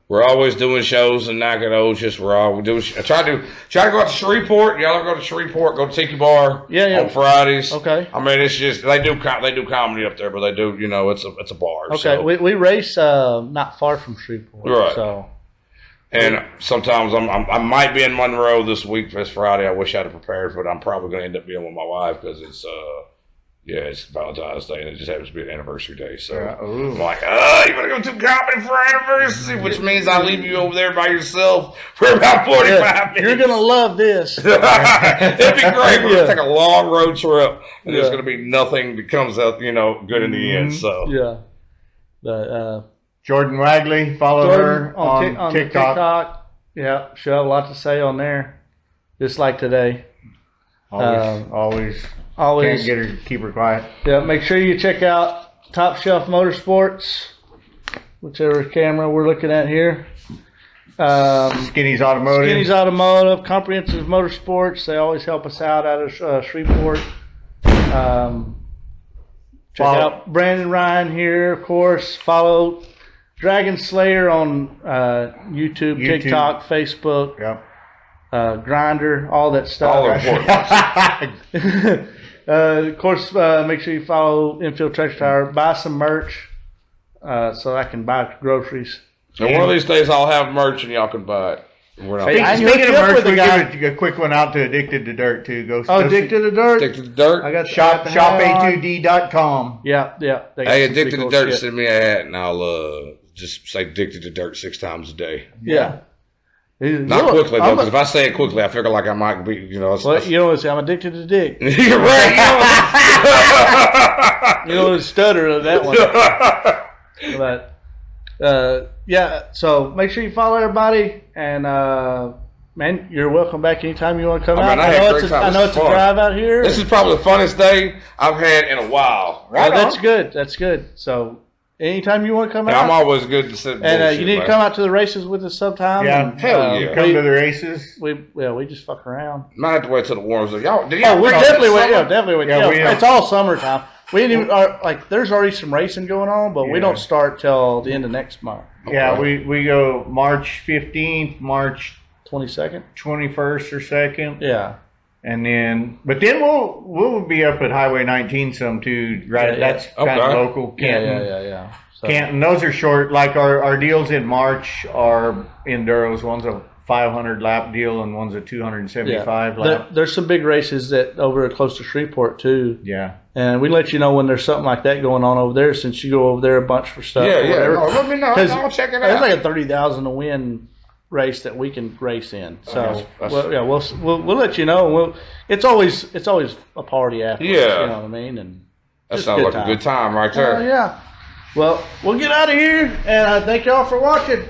We're always doing shows in Nacogdoches. We're all doing. I try to go out to Shreveport. Y'all go to Shreveport. Go to Tiki Bar. Yeah. On Fridays. Okay. I mean, it's just they do comedy up there, but they do it's a bar. Okay. So. We race not far from Shreveport. Right. So. And sometimes I might be in Monroe this week. This Friday. I wish I'd have prepared for it. I'm probably going to end up being with my wife because it's it's Valentine's Day, and it just happens to be an anniversary day. So I'm like, you want to go to comedy for anniversary? Which means I leave you over there by yourself for about 45 minutes. You're going to love this. It'd be great. We're going to take a long road trip, and there's going to be nothing that comes out, good in the end. So yeah. But Jordan Wagley, follow her on TikTok. Yeah, she'll have a lot to say on there, just like today. Always can't get her, keep her quiet. Yeah, make sure you check out Top Shelf Motorsports, whichever camera we're looking at here. Skinny's Automotive, Comprehensive Motorsports. They always help us out of Shreveport. Check out Brandon Ryan here, of course. Follow Dragonslayer on YouTube, TikTok, Facebook. Yep. Grinder, all that stuff. All important. Of course, make sure you follow Infield Tractor Tire. Buy some merch so I can buy groceries. And one of these days I'll have merch and y'all can buy it. Speaking of merch, we give a quick one out to Addicted to Dirt too. Go Addicted to Dirt. Addicted to Dirt. I got shop a2d.com. Yeah. Hey, Addicted to Dirt, send me a hat and I'll just say Addicted to Dirt 6 times a day. Yeah. Not quickly though, because if I say it quickly, I figure like I might be, you know. I'm addicted to dick. You're right. The stutter of that one. But yeah, so make sure you follow everybody, and man, you're welcome back anytime you want to come out. I know it's a drive out here. This is probably the funnest day I've had in a while. Right, that's good. That's good. So anytime you want to come out, I'm always good to sit. And you need to come out to the races with us sometime. Yeah, hell yeah. Come to the races. We just fuck around. Might have to wait till the warms up. Y'all, we definitely wait. Yeah, definitely wait. Yeah, it's all summertime. We didn't even there's already some racing going on, but we don't start till the end of next month. Okay. Yeah, we go March 15th, March 22nd, 21st or 2nd. Yeah. And then, but then we'll be up at Highway 19 some too, right? Yeah. That's kind of local. Canton. Yeah. So. Canton. Those are short. Like our deals in March are enduros. One's a 500 lap deal and one's a 275 lap. There's some big races that over close to Shreveport too. Yeah. And we let you know when there's something like that going on over there, since you go over there a bunch for stuff. Yeah. No, let me know. I'll check it out. There's like a 30,000 to win race that we can race in. So we'll let you know. It's always a party after. Yeah. You know what I mean? And that sounds like a good time right there. Yeah. Well, we'll get out of here, and I thank y'all for watching.